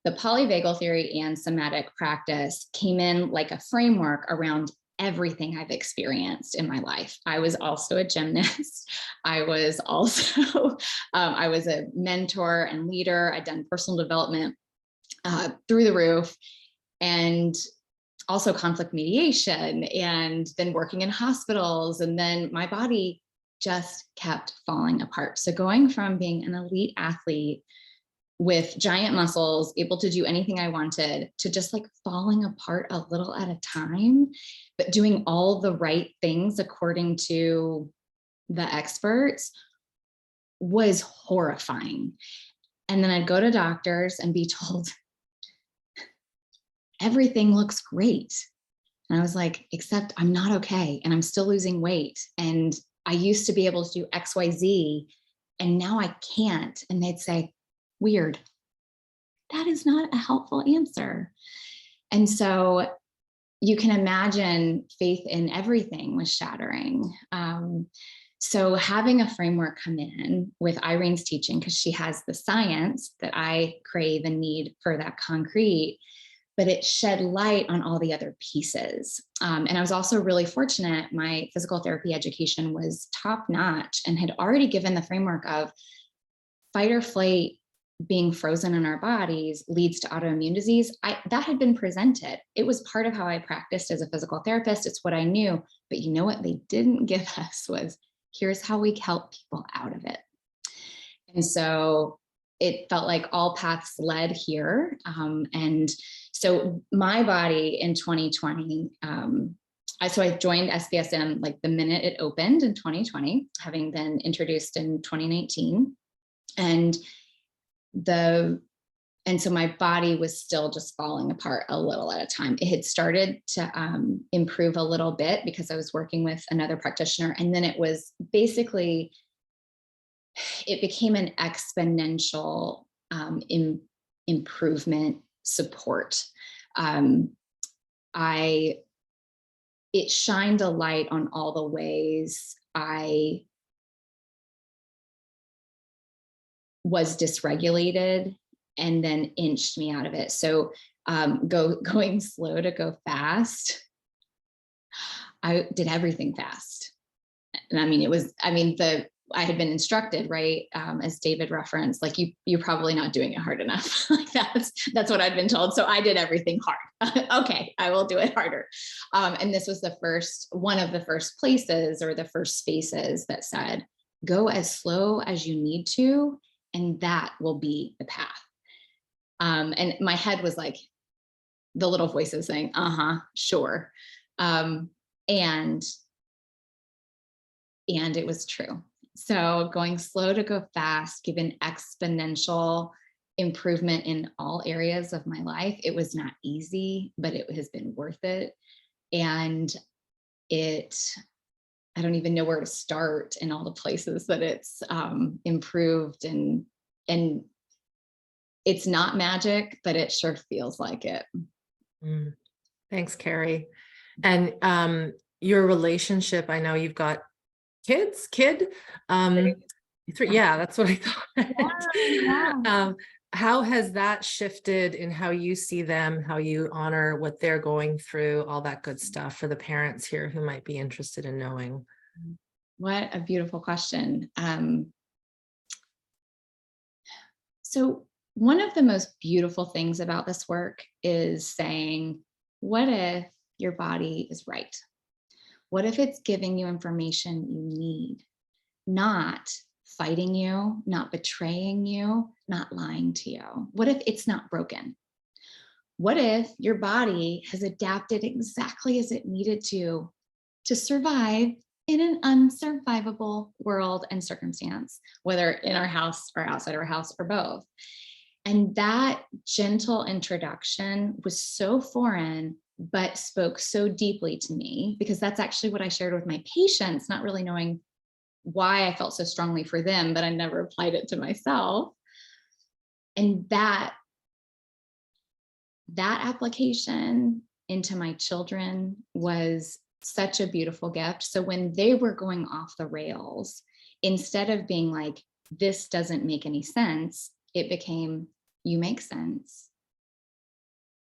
polyvagal theory and somatic practice came in like a framework around everything I've experienced in my life. I was also a gymnast. I was also, I was a mentor and leader. I'd done personal development through the roof, and also conflict mediation, and then working in hospitals. And then my body just kept falling apart. So going from being an elite athlete with giant muscles, able to do anything I wanted, to just like falling apart a little at a time, but doing all the right things according to the experts, was horrifying. And then I'd go to doctors and be told, everything looks great. And I was like, except I'm not okay. And I'm still losing weight. And I used to be able to do X, Y, Z, and now I can't. And they'd say, weird. That is not a helpful answer. And so you can imagine faith in everything was shattering. So having a framework come in with Irene's teaching, because she has the science that I crave and need for that concrete, but it shed light on all the other pieces. And I was also really fortunate. My physical therapy education was top notch and had already given the framework of fight or flight being frozen in our bodies leads to autoimmune disease. That had been presented. It was part of how I practiced as a physical therapist. It's what I knew, but you know what they didn't give us was, here's how we help people out of it. And so it felt like all paths led here. And so my body in 2020, so I joined SBSM like the minute it opened in 2020, having been introduced in 2019. And so my body was still just falling apart a little at a time. It had started to improve a little bit because I was working with another practitioner. And then it was basically, it became an exponential improvement support. It shined a light on all the ways I was dysregulated, and then inched me out of it. So going slow to go fast, I did everything fast. And I had been instructed, right? As David referenced, like you're probably not doing it hard enough. Like that's what I'd been told. So I did everything hard. Okay, I will do it harder. And this was one of the first places, or the first spaces, that said, go as slow as you need to, and that will be the path. And my head was like, the little voices saying, sure. And it was true. So going slow to go fast, given exponential improvement in all areas of my life. It was not easy, but it has been worth it. And I don't even know where to start in all the places that it's improved, and it's not magic, but it sure feels like it. Thanks, Carrie. And your relationship, I know you've got kid. Yeah, that's what I thought. How has that shifted in how you see them, how you honor what they're going through, all that good stuff for the parents here who might be interested in knowing? What a beautiful question. So one of the most beautiful things about this work is saying, what if your body is right? What if it's giving you information you need, not fighting you, not betraying you, not lying to you? What if it's not broken? What if your body has adapted exactly as it needed to survive in an unsurvivable world and circumstance, whether in our house or outside our house or both? And that gentle introduction was so foreign, but spoke so deeply to me, because that's actually what I shared with my patients, not really knowing why I felt so strongly for them, but I never applied it to myself. And that application into my children was such a beautiful gift. So when they were going off the rails, instead of being like, this doesn't make any sense, it became, you make sense.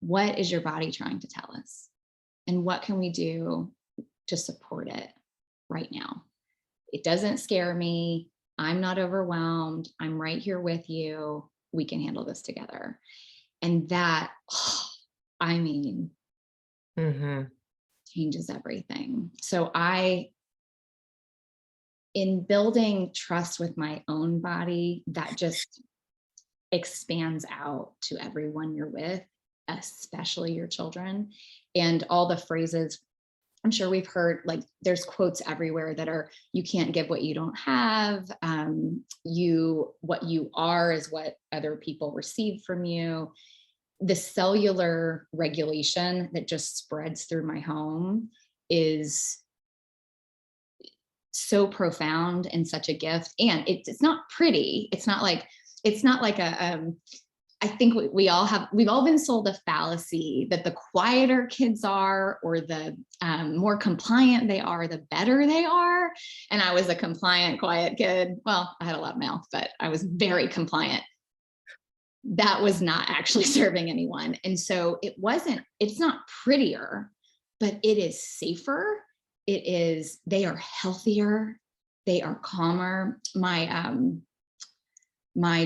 What is your body trying to tell us? And what can we do to support it right now? It doesn't scare me. I'm not overwhelmed. I'm right here with you. We can handle this together. And that, changes everything. So in building trust with my own body, that just expands out to everyone you're with, especially your children. And all the phrases, I'm sure we've heard, like there's quotes everywhere that are, you can't give what you don't have. What you are is what other people receive from you. The cellular regulation that just spreads through my home is so profound and such a gift. And it's not pretty. It's not like I think we've all been sold a fallacy that the quieter kids are, or the more compliant they are, the better they are. And I was a compliant, quiet kid. Well, I had a lot of mouth, but I was very compliant. That was not actually serving anyone. And so it's not prettier, but it is safer. They are healthier. They are calmer. My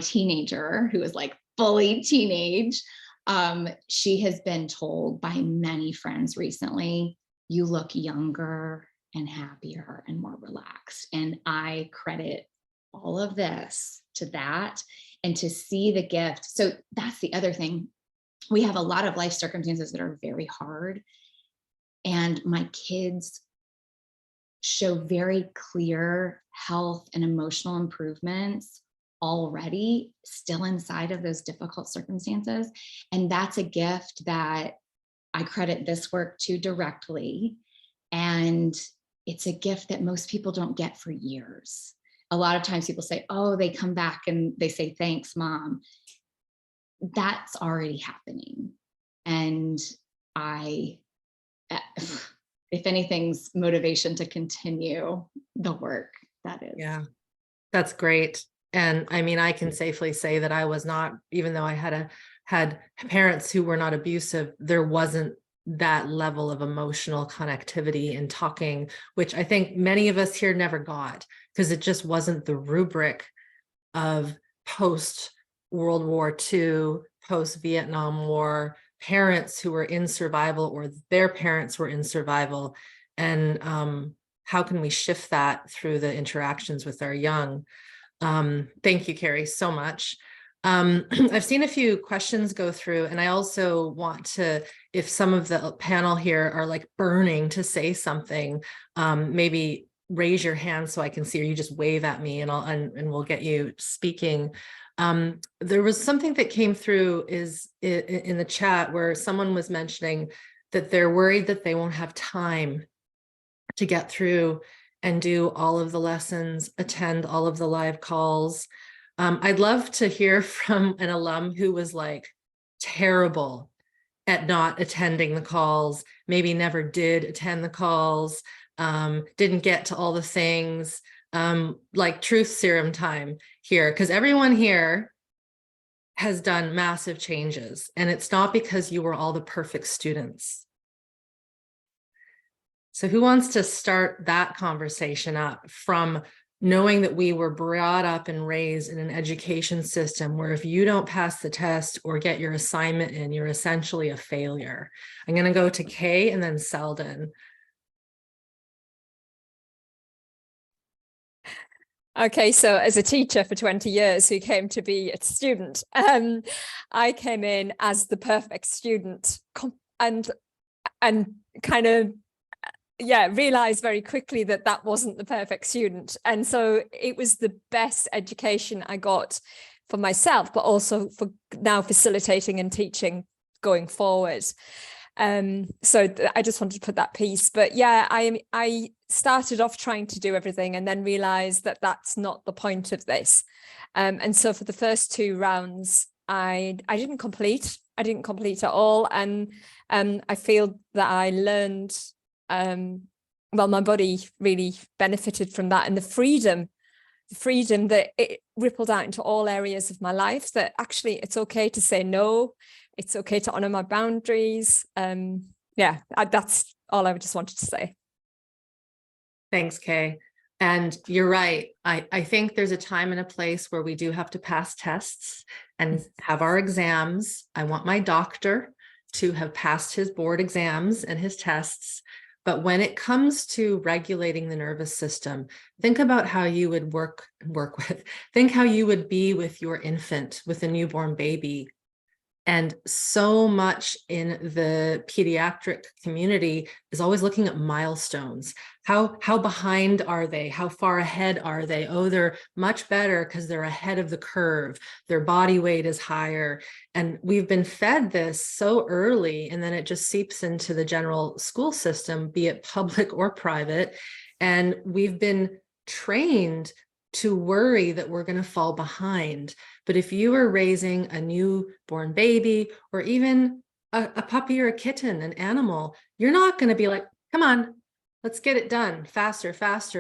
teenager, who is like fully teenage, she has been told by many friends recently, you look younger and happier and more relaxed. And I credit all of this to that, and to see the gift. So that's the other thing. We have a lot of life circumstances that are very hard. And my kids show very clear health and emotional improvements already, still inside of those difficult circumstances. And that's a gift that I credit this work to directly. And it's a gift that most people don't get for years. A lot of times people say, oh, they come back and they say, thanks, Mom. That's already happening. And if anything's motivation to continue the work, that is. Yeah, that's great. And I mean, I can safely say that I was not, even though I had parents who were not abusive, there wasn't that level of emotional connectivity and talking, which I think many of us here never got, because it just wasn't the rubric of post World War II, post Vietnam War parents who were in survival, or their parents were in survival. And how can we shift that through the interactions with our young? Thank you, Carrie, so much. I've seen a few questions go through, and I also want to, if some of the panel here are like burning to say something, maybe raise your hand so I can see, or you just wave at me and and we'll get you speaking. There was something that came through in the chat where someone was mentioning that they're worried that they won't have time to get through and do all of the lessons, attend all of the live calls. I'd love to hear from an alum who was like terrible at not attending the calls, maybe never did attend the calls, didn't get to all the things, like truth serum time here, because everyone here has done massive changes, and it's not because you were all the perfect students. So who wants to start that conversation up from knowing that we were brought up and raised in an education system where if you don't pass the test or get your assignment in, you're essentially a failure? I'm going to go to Kay and then Selden. Okay, so as a teacher for 20 years who came to be a student, I came in as the perfect student and kind of, yeah, realized very quickly that that wasn't the perfect student. And so it was the best education I got for myself, but also for now facilitating and teaching going forward. So I just wanted to put that piece, but yeah, I started off trying to do everything and then realized that that's not the point of this. And so for the first 2 rounds, I didn't complete at all. And I feel that I learned, well, my body really benefited from that, and the freedom that it rippled out into all areas of my life, that actually it's okay to say no. It's okay to honor my boundaries. Yeah, that's all I just wanted to say. Thanks, Kay. And you're right. I think there's a time and a place where we do have to pass tests and have our exams. I want my doctor to have passed his board exams and his tests. But when it comes to regulating the nervous system, think about how you would think how you would be with your infant, with a newborn baby. And so much in the pediatric community is always looking at milestones. How behind are they? How far ahead are they? Oh, they're much better because they're ahead of the curve. Their body weight is higher. And we've been fed this so early, and then it just seeps into the general school system, be it public or private. And we've been trained to worry that we're going to fall behind. But if you are raising a newborn baby or even a puppy or a kitten, an animal, you're not going to be like, come on, let's get it done faster,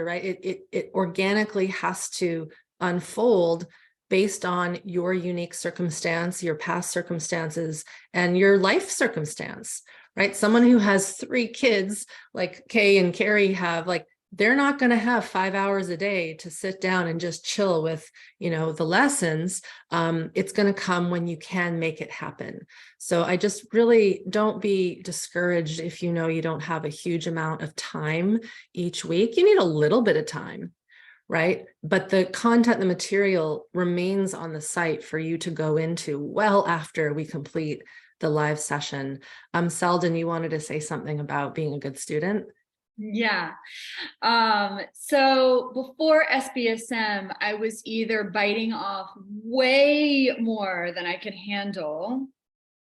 right? It organically has to unfold based on your unique circumstance, your past circumstances, and your life circumstance, right? Someone who has 3 kids like Kay and Carrie have, like, they're not going to have 5 hours a day to sit down and just chill with, the lessons. It's going to come when you can make it happen. So I just really don't be discouraged if you know you don't have a huge amount of time each week. You need a little bit of time, right? But the content, the material remains on the site for you to go into well after we complete the live session. Selden, you wanted to say something about being a good student? Yeah. So before SBSM, I was either biting off way more than I could handle,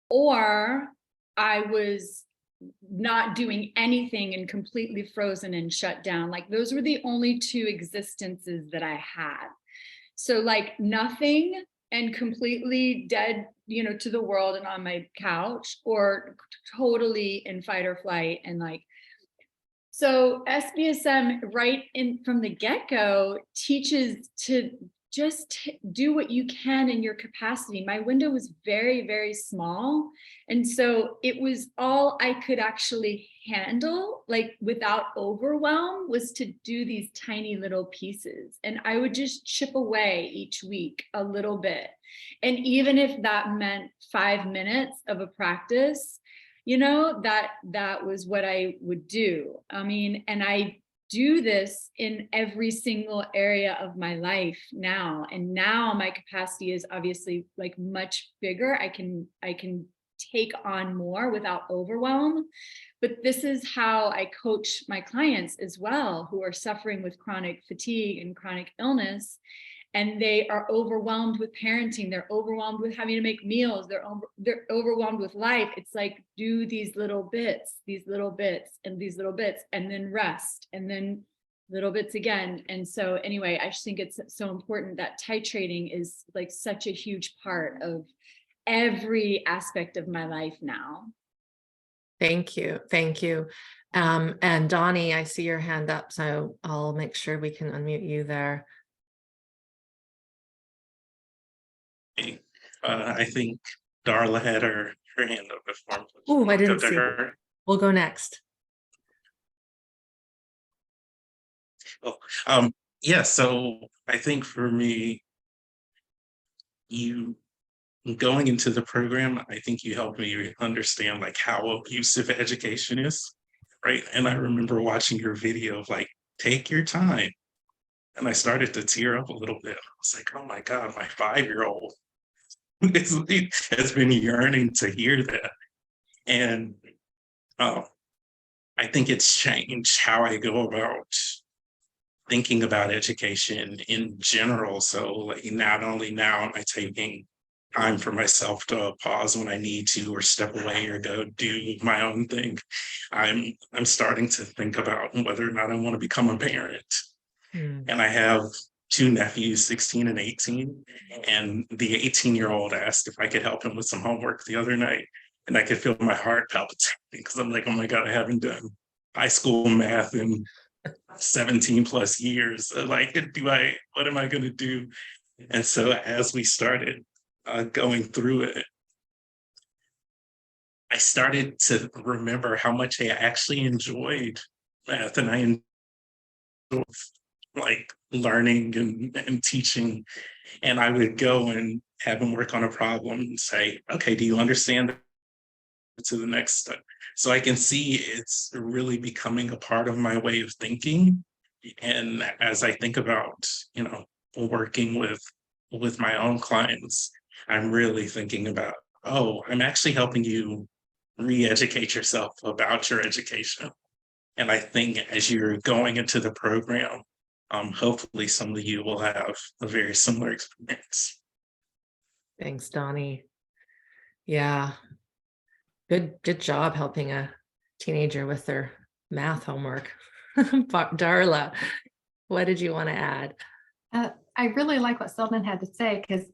or I was not doing anything and completely frozen and shut down. Like, those were the only 2 existences that I had. So like nothing and completely dead, to the world and on my couch, or totally in fight or flight. And like, so SBSM right in from the get-go teaches to just do what you can in your capacity. My window was very, very small. And so it was all I could actually handle, like without overwhelm, was to do these tiny little pieces. And I would just chip away each week a little bit. And even if that meant 5 minutes of a practice, that was what I would do. I mean, and I do this in every single area of my life now. And now my capacity is obviously like much bigger. I can take on more without overwhelm. But this is how I coach my clients as well, who are suffering with chronic fatigue and chronic illness. And they are overwhelmed with parenting. They're overwhelmed with having to make meals. They're overwhelmed with life. It's like, do these little bits, and these little bits, and then rest, and then little bits again. And so anyway, I just think it's so important that titrating is like such a huge part of every aspect of my life now. Thank you. Thank you. And Donnie, I see your hand up, so I'll make sure we can unmute you there. I think Darla had her hand up before. Oh, I didn't Go to see her. her. We'll go next. Oh, yeah. So I think for me, you going into the program, I think you helped me understand like how abusive education is, right? And I remember watching your video of like, take your time. And I started to tear up a little bit. I was like, oh my God, my 5-year-old has been yearning to hear that. And I think it's changed how I go about thinking about education in general. So like, not only now am I taking time for myself to pause when I need to, or step away, or go do my own thing, I'm starting to think about whether or not I want to become a parent. And I have 2 nephews, 16 and 18. And the 18-year-old asked if I could help him with some homework the other night. And I could feel my heart palpitating because I'm like, oh my God, I haven't done high school math in 17 plus years. Like, what am I going to do? And so as we started going through it, I started to remember how much I actually enjoyed math, and I enjoyed like learning and teaching. And I would go and have them work on a problem and say, okay, do you understand to the next step? So I can see it's really becoming a part of my way of thinking. And as I think about, working with my own clients, I'm really thinking about, oh, I'm actually helping you re-educate yourself about your education. And I think as you're going into the program, hopefully some of you will have a very similar experience. Thanks, Donnie. Yeah. Good job helping a teenager with their math homework. Darla, what did you want to add? I really like what Selden had to say, because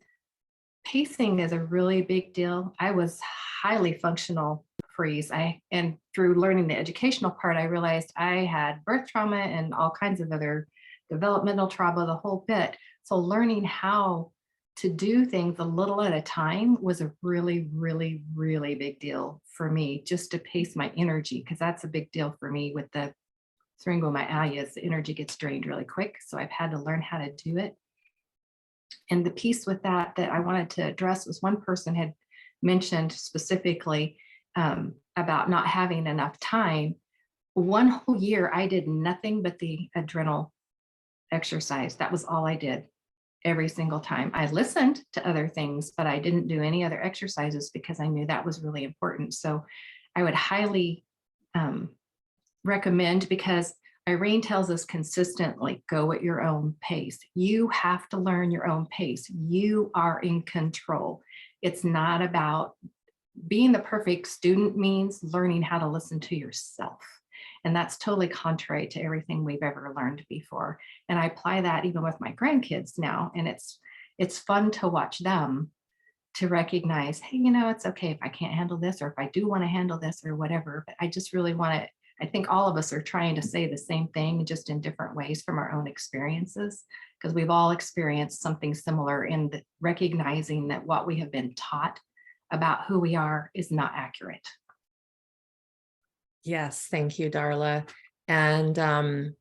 pacing is a really big deal. I was highly functional freeze. And through learning the educational part, I realized I had birth trauma and all kinds of other developmental trauma, the whole bit. So learning how to do things a little at a time was a really, really, really big deal for me, just to pace my energy, because that's a big deal for me with the syringomyelia. The energy gets drained really quick. So I've had to learn how to do it. And the piece with that I wanted to address was, one person had mentioned specifically about not having enough time. One whole year, I did nothing but the adrenal exercise. That was all I did every single time. I listened to other things, but I didn't do any other exercises because I knew that was really important. So I would highly recommend, because Irene tells us consistently, go at your own pace. You have to learn your own pace. You are in control. It's not about being the perfect student, means learning how to listen to yourself. And that's totally contrary to everything we've ever learned before. And I apply that even with my grandkids now. And it's fun to watch them, to recognize, hey, it's okay if I can't handle this, or if I do want to handle this or whatever. But I just really want to, I think all of us are trying to say the same thing, just in different ways from our own experiences, because we've all experienced something similar in recognizing that what we have been taught about who we are is not accurate. Yes, thank you, Darla. And I'm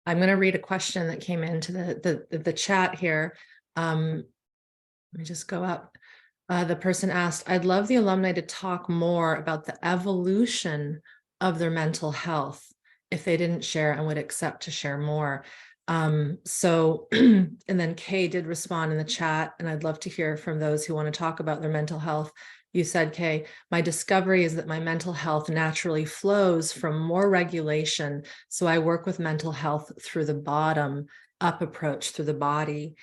going to read a question that came into the chat here. Let me just go up. The person asked, I'd love the alumni to talk more about the evolution of their mental health if they didn't share and would accept to share more. And then Kay did respond in the chat, and I'd love to hear from those who want to talk about their mental health You said, Kay, my discovery is that my mental health naturally flows from more regulation. So I work with mental health through the bottom up approach through the body.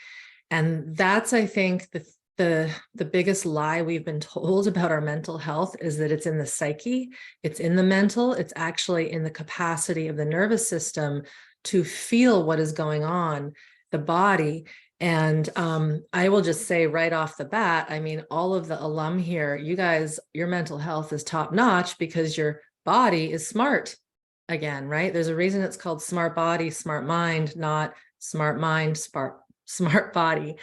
And that's, I think, the biggest lie we've been told about our mental health is that it's in the psyche, it's in the mental, it's actually in the capacity of the nervous system to feel what is going on, the body. And I will just say right off the bat, I mean, all of the alum here, you guys, your mental health is top notch because your body is smart again, right? There's a reason it's called SmartBody, SmartMind, not SmartMind, SmartBody.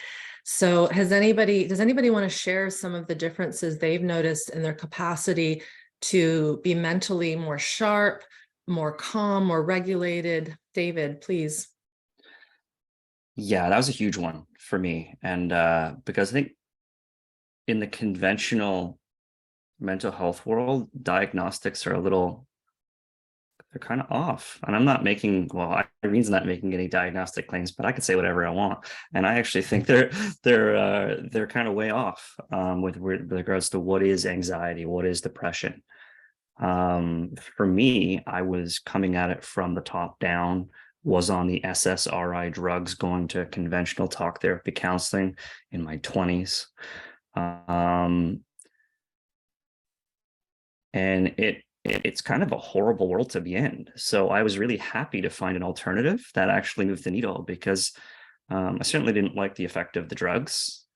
So does anybody want to share some of the differences they've noticed in their capacity to be mentally more sharp, more calm, more regulated? David, please. Yeah, that was a huge one for me. And because I think in the conventional mental health world, diagnostics are they're kind of off. And I'm not making, well, Irene's not making any diagnostic claims, but I could say whatever I want. And I actually think they're kind of way off with regards to what is anxiety, what is depression. For me, I was coming at it from the top down, was on the SSRI drugs, going to conventional talk therapy counseling in my 20s. And it's kind of a horrible world to be in. So I was really happy to find an alternative that actually moved the needle, because I certainly didn't like the effect of the drugs,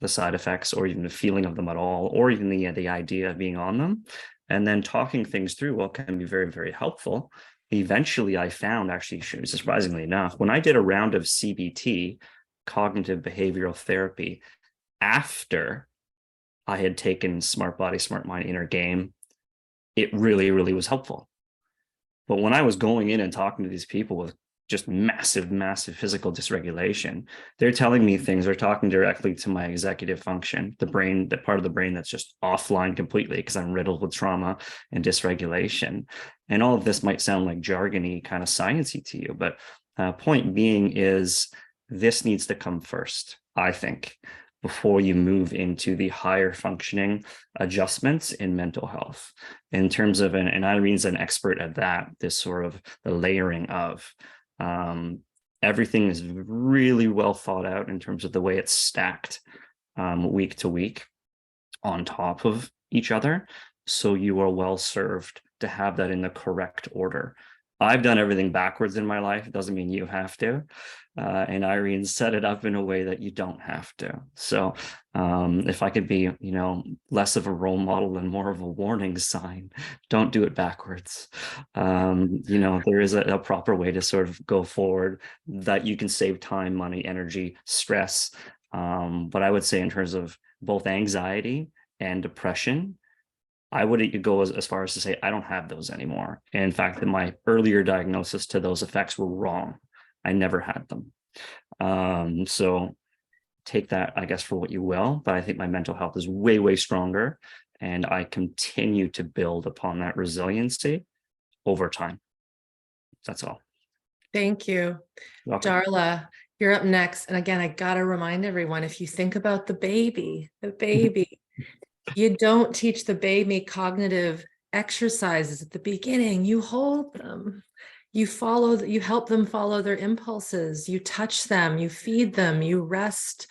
the side effects, or even the feeling of them at all, or even the idea of being on them. And then talking things through, well, can be very, very helpful. Eventually, I found, actually, surprisingly enough, when I did a round of CBT, cognitive behavioral therapy, after I had taken SmartBody, SmartMind Inner Game, it really, really was helpful. But when I was going in and talking to these people with just massive, massive physical dysregulation, they're telling me things, they're talking directly to my executive function, the brain, that part of the brain that's just offline completely because I'm riddled with trauma and dysregulation. And all of this might sound like jargony, kind of sciencey to you, but point being is this needs to come first, I think, before you move into the higher functioning adjustments in mental health. In terms of, and Irene's an expert at that, this sort of the layering of, everything is really well thought out in terms of the way it's stacked week to week on top of each other. So you are well served to have that in the correct order. I've done everything backwards in my life. It doesn't mean you have to. And Irene set it up in a way that you don't have to. So if I could be, less of a role model and more of a warning sign, don't do it backwards. There is a proper way to sort of go forward that you can save time, money, energy, stress. But I would say in terms of both anxiety and depression, I wouldn't go as far as to say I don't have those anymore. And in fact, that my earlier diagnosis to those effects were wrong. I never had them. So take that, I guess, for what you will. But I think my mental health is way, way stronger. And I continue to build upon that resiliency over time. That's all. Thank you. Darla, you're up next. And again, I got to remind everyone, if you think about the baby, you don't teach the baby cognitive exercises at the beginning. You hold them, you help them follow their impulses, you touch them, you feed them, you rest,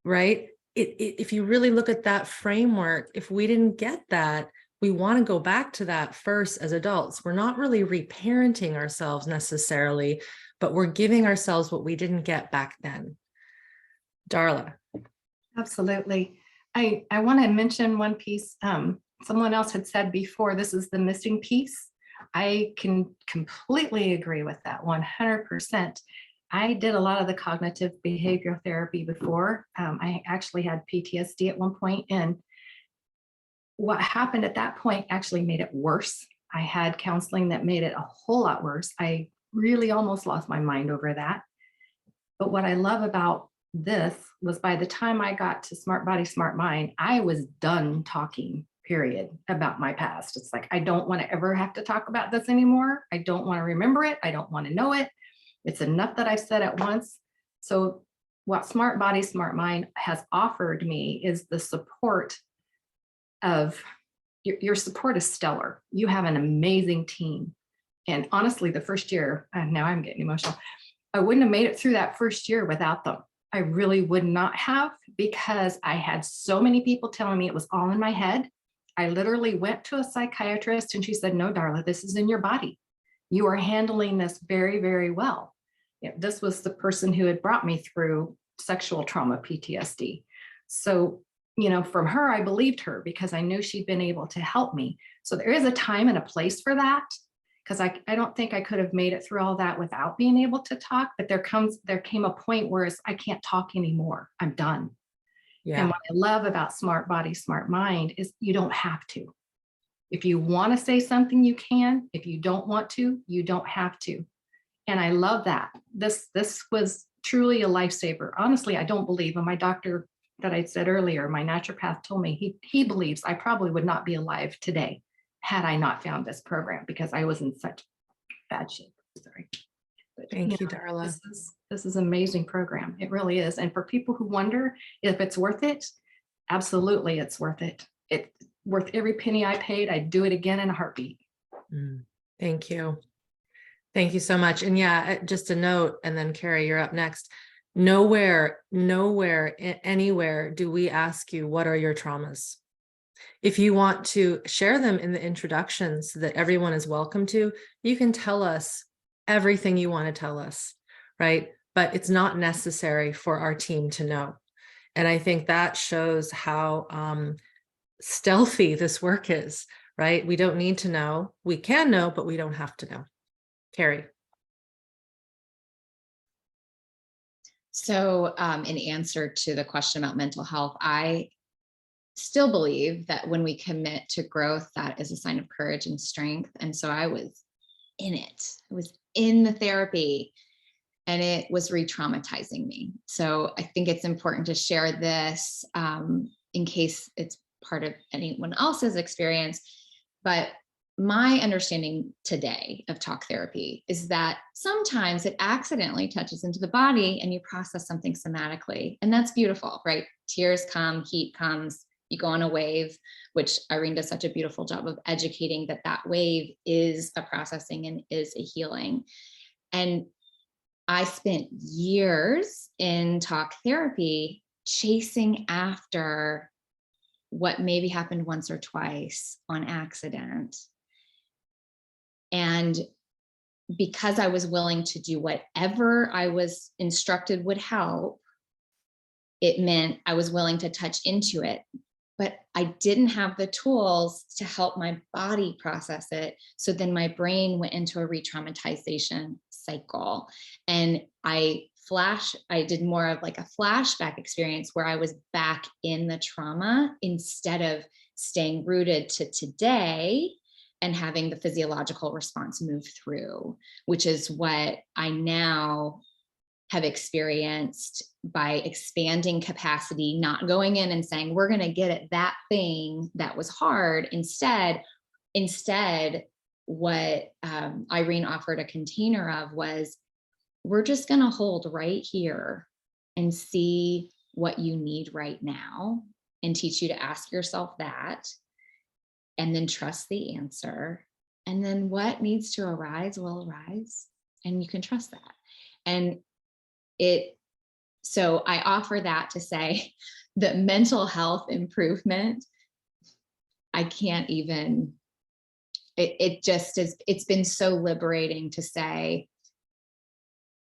right? If you really look at that framework, if we didn't get that, we want to go back to that first as adults. We're not really reparenting ourselves necessarily, but we're giving ourselves what we didn't get back then. Darla. Absolutely. I want to mention one piece. Someone else had said before, this is the missing piece. I can completely agree with that 100%. I did a lot of the cognitive behavioral therapy before. I actually had PTSD at one point, and what happened at that point actually made it worse. I had counseling that made it a whole lot worse. I really almost lost my mind over that. But what I love about this was by the time I got to SmartBody, SmartMind, I was done talking, period, about my past. It's like, I don't want to ever have to talk about this anymore. I don't want to remember it. I don't want to know it. It's enough that I've said at once. So what SmartBody, SmartMind has offered me is the support of your support is stellar. You have an amazing team. And honestly, the first year, and now I'm getting emotional, I wouldn't have made it through that first year without them. I really would not have, because I had so many people telling me it was all in my head. I literally went to a psychiatrist and she said, no, Darla, this is in your body. You are handling this very, very well. This was the person who had brought me through sexual trauma, PTSD. So, from her, I believed her because I knew she'd been able to help me. So there is a time and a place for that, because I don't think I could have made it through all that without being able to talk. But there came a point where I can't talk anymore. I'm done. Yeah. And what I love about SmartBody, SmartMind is you don't have to. If you want to say something, you can. If you don't want to, you don't have to. And I love that. This was truly a lifesaver. Honestly, I don't believe, and my doctor that I said earlier, my naturopath told me he believes I probably would not be alive today had I not found this program, because I was in such bad shape. Sorry. But, Thank you, Darla. This is an amazing program. It really is. And for people who wonder if it's worth it, absolutely it's worth it. It's worth every penny I paid. I'd do it again in a heartbeat. Thank you. Thank you so much. And yeah, just a note, and then Carrie, you're up next. Nowhere, anywhere do we ask you, what are your traumas? If you want to share them in the introductions so that everyone is welcome to, you can tell us everything you want to tell us, right? But it's not necessary for our team to know. And I think that shows how stealthy this work is, right? We don't need to know. We can know, but we don't have to know. Carrie. So in answer to the question about mental health, I still believe that when we commit to growth, that is a sign of courage and strength. And so I was in it. I was in the therapy, and it was re-traumatizing me. So I think it's important to share this in case it's part of anyone else's experience. But my understanding today of talk therapy is that sometimes it accidentally touches into the body and you process something somatically. And that's beautiful, right? Tears come, heat comes, you go on a wave, which Irene does such a beautiful job of educating that wave is a processing and is a healing. And I spent years in talk therapy chasing after what maybe happened once or twice on accident. And because I was willing to do whatever I was instructed would help, it meant I was willing to touch into it. But I didn't have the tools to help my body process it. So then my brain went into a re-traumatization cycle. And I did more of like a flashback experience where I was back in the trauma instead of staying rooted to today and having the physiological response move through, which is what I now have experienced by expanding capacity, not going in and saying, we're going to get at that thing that was hard. Instead, what Irene offered a container of was, we're just going to hold right here and see what you need right now and teach you to ask yourself that, and then trust the answer. And then what needs to arise will arise, and you can trust that. And so I offer that to say that mental health improvement, I can't even, it just is, it's been so liberating to say,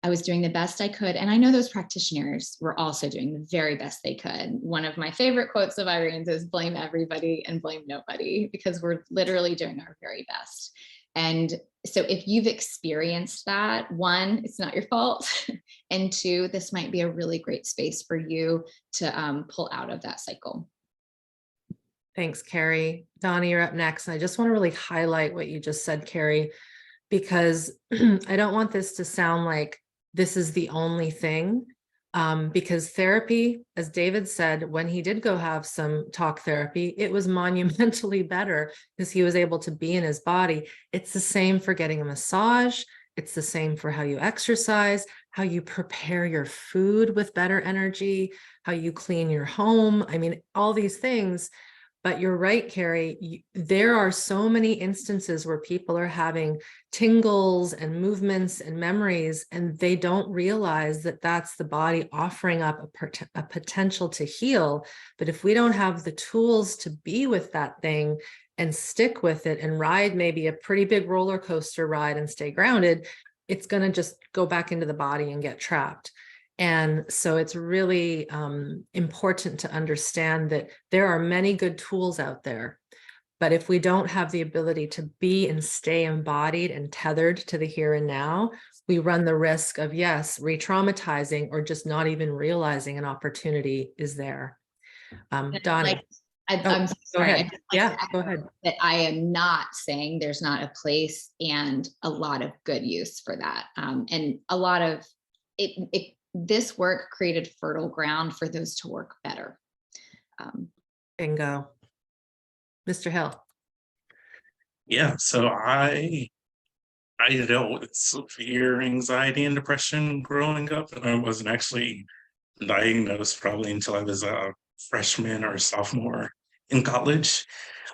I was doing the best I could. And I know those practitioners were also doing the very best they could. One of my favorite quotes of Irene's is blame everybody and blame nobody, because we're literally doing our very best. And so if you've experienced that, one, it's not your fault. And two, this might be a really great space for you to pull out of that cycle. Thanks, Carrie. Donnie, you're up next. And I just want to really highlight what you just said, Carrie, because I don't want this to sound like this is the only thing, because therapy, as David said, when he did go have some talk therapy, it was monumentally better because he was able to be in his body. It's the same for getting a massage. It's the same for how you exercise, how you prepare your food with better energy, how you clean your home. I mean, all these things, But you're right, Carrie, there are so many instances where people are having tingles and movements and memories, and they don't realize that that's the body offering up a potential to heal. But if we don't have the tools to be with that thing and stick with it and ride maybe a pretty big roller coaster ride and stay grounded, it's going to just go back into the body and get trapped. And so it's really important to understand that there are many good tools out there. But if we don't have the ability to be and stay embodied and tethered to the here and now, we run the risk of, yes, re-traumatizing or just not even realizing an opportunity is there. Donnie. I'm Go sorry. ahead. Yeah, go ahead. That I am not saying there's not a place and a lot of good use for that. And a lot of it this work created fertile ground for those to work better. Bingo. Mr. Hill. Yeah, so I dealt with severe anxiety and depression growing up, and I wasn't actually diagnosed probably until I was a freshman or sophomore in college.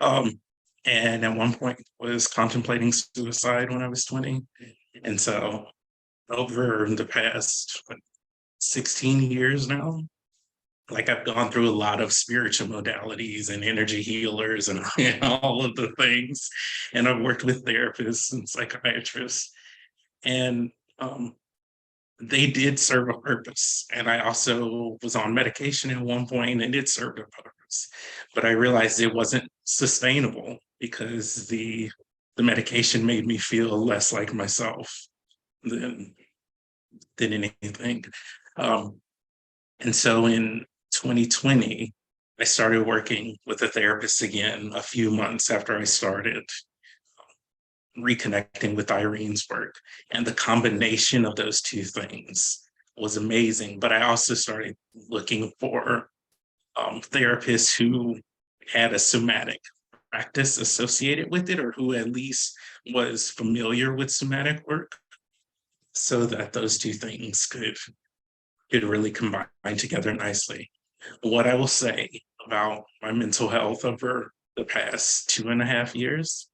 And at one point was contemplating suicide when I was 20. And so over the past 16 years now, like I've gone through a lot of spiritual modalities and energy healers and all of the things. And I've worked with therapists and psychiatrists. And they did serve a purpose. And I also was on medication at one point and it served a purpose. But I realized it wasn't sustainable because the medication made me feel less like myself than anything. And so in 2020, I started working with a therapist again a few months after I started reconnecting with Irene's work. And the combination of those two things was amazing. But I also started looking for therapists who had a somatic practice associated with it, or who at least was familiar with somatic work, so that those two things could really combine together nicely. What I will say about my mental health over the past 2.5 years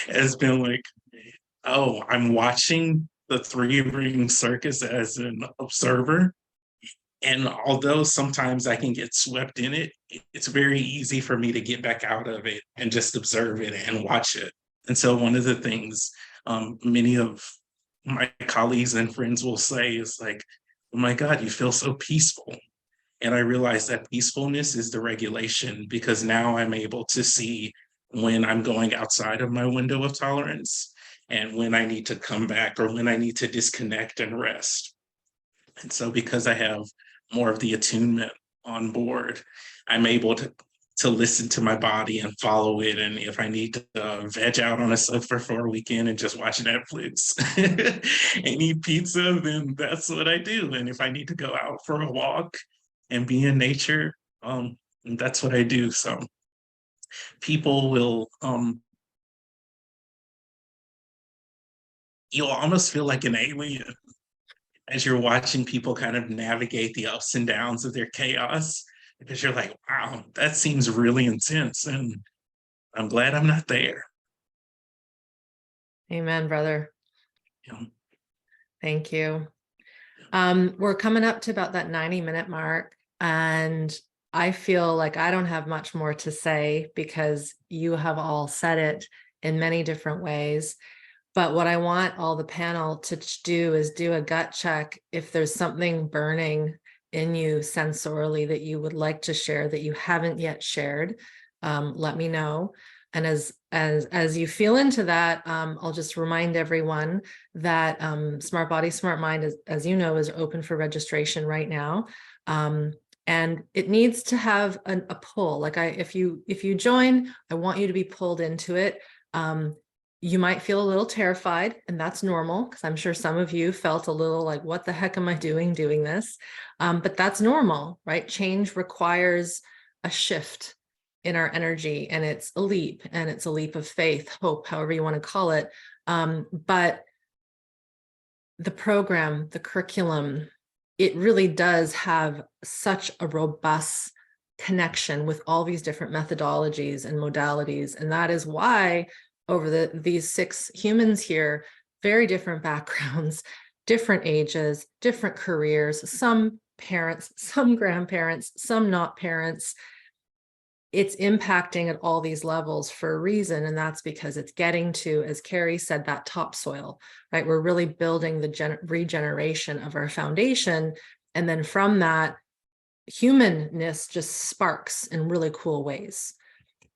has been like, oh, I'm watching the three-ring circus as an observer. And although sometimes I can get swept in it, it's very easy for me to get back out of it and just observe it and watch it. And so one of the things many of my colleagues and friends will say is like, oh my God, you feel so peaceful. And I realize that peacefulness is the regulation, because now I'm able to see when I'm going outside of my window of tolerance and when I need to come back or when I need to disconnect and rest. And so because I have more of the attunement on board, I'm able to listen to my body and follow it. And if I need to veg out on a sofa for a weekend and just watch Netflix and eat pizza, then that's what I do. And if I need to go out for a walk and be in nature, that's what I do. So people will, you'll almost feel like an alien as you're watching people kind of navigate the ups and downs of their chaos, because you're like, wow, that seems really intense. And I'm glad I'm not there. Amen, brother. Yeah. Thank you. We're coming up to about that 90-minute mark, and I feel like I don't have much more to say because you have all said it in many different ways. But what I want all the panel to do is do a gut check. If there's something burning in you sensorially that you would like to share that you haven't yet shared, let me know. And as you feel into that, I'll just remind everyone that SmartBody, SmartMind, as you know, is open for registration right now. And it needs to have a pull. Like if you join, I want you to be pulled into it. You might feel a little terrified, and that's normal, because I'm sure some of you felt a little like, what the heck am I doing this? But that's normal, right? Change requires a shift in our energy, and it's a leap, and it's a leap of faith, hope, however you want to call it. But the program, the curriculum, it really does have such a robust connection with all these different methodologies and modalities. And that is why over these 6 humans here, very different backgrounds, different ages, different careers, some parents, some grandparents, some not parents. It's impacting at all these levels for a reason. And that's because it's getting to, as Carrie said, that topsoil, right? We're really building the regeneration of our foundation. And then from that, humanness just sparks in really cool ways,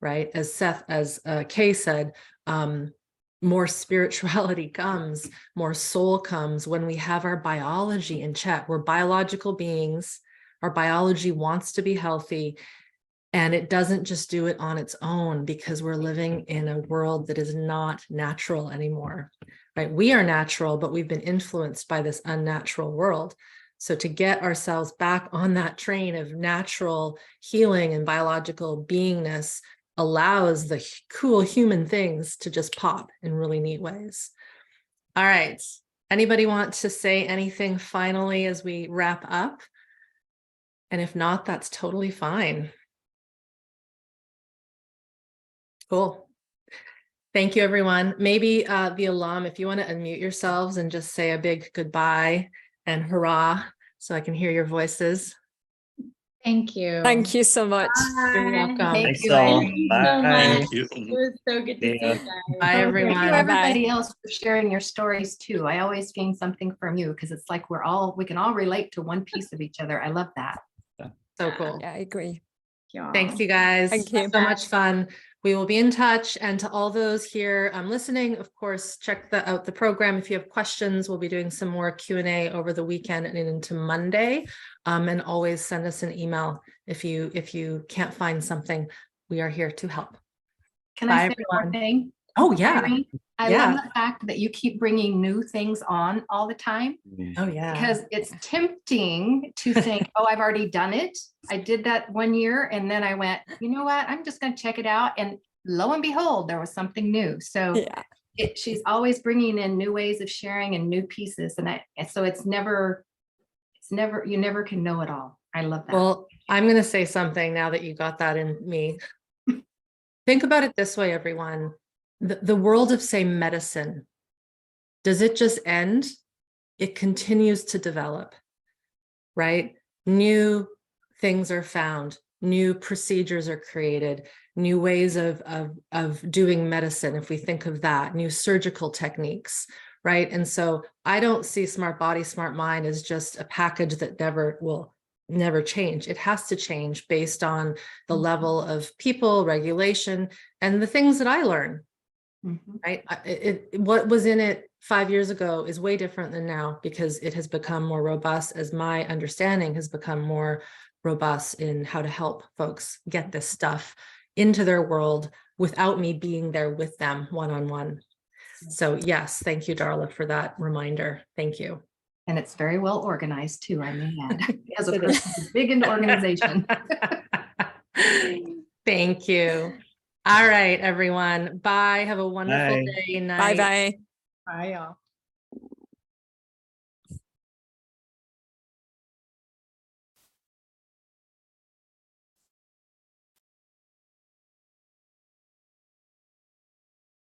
right? As Kay said, more spirituality comes, more soul comes when we have our biology in check. We're biological beings. Our biology wants to be healthy. And it doesn't just do it on its own because we're living in a world that is not natural anymore, right? We are natural, but we've been influenced by this unnatural world. So to get ourselves back on that train of natural healing and biological beingness allows the cool human things to just pop in really neat ways. All right. Anybody want to say anything finally as we wrap up? And if not, that's totally fine. Cool. Thank you, everyone. Maybe the alum, if you want to unmute yourselves and just say a big goodbye and hurrah, so I can hear your voices. Thank you. Thank you so much. You're welcome. Thanks you, all. Irene. Bye. So much. Thank you. It was so good to see you Yeah. guys. Bye, everyone. Thank you, Bye-bye. everybody else, for sharing your stories too. I always gain something from you because it's like we can all relate to one piece of each other. I love that. So cool. Yeah, I agree. Y'all. Thanks, you guys. Thank you. So much fun. We will be in touch. And to all those here listening, of course, check out the program. If you have questions, we'll be doing some more Q&A over the weekend and into Monday. And always send us an email if you can't find something. We are here to help. Can Bye, I say one everyone. more thing? Oh, yeah. Irene? I Yeah. love the fact that you keep bringing new things on all the time, Oh, yeah. because it's tempting to think, oh, I've already done it. I did that 1 year and then I went, you know what? I'm just going to check it out. And lo and behold, there was something new. So Yeah. she's always bringing in new ways of sharing and new pieces. And so it's never, you never can know it all. I love that. Well, I'm going to say something now that you got that in me. Think about it this way, everyone. The world of, say, medicine, does it just end? It continues to develop, right? New things are found, new procedures are created, new ways of doing medicine. If we think of that, new surgical techniques, right? And so I don't see SmartBody, SmartMind as just a package that will never change. It has to change based on the level of people, regulation, and the things that I learn. Right? What was in it 5 years ago is way different than now because it has become more robust, as my understanding has become more robust in how to help folks get this stuff into their world without me being there with them one-on-one. So yes, thank you, Darla, for that reminder. Thank you. And it's very well organized too, I may add, as a person who's big into organization. Thank you. All right, everyone. Bye. Have a wonderful Bye. day. Night. Bye-bye. Bye, y'all.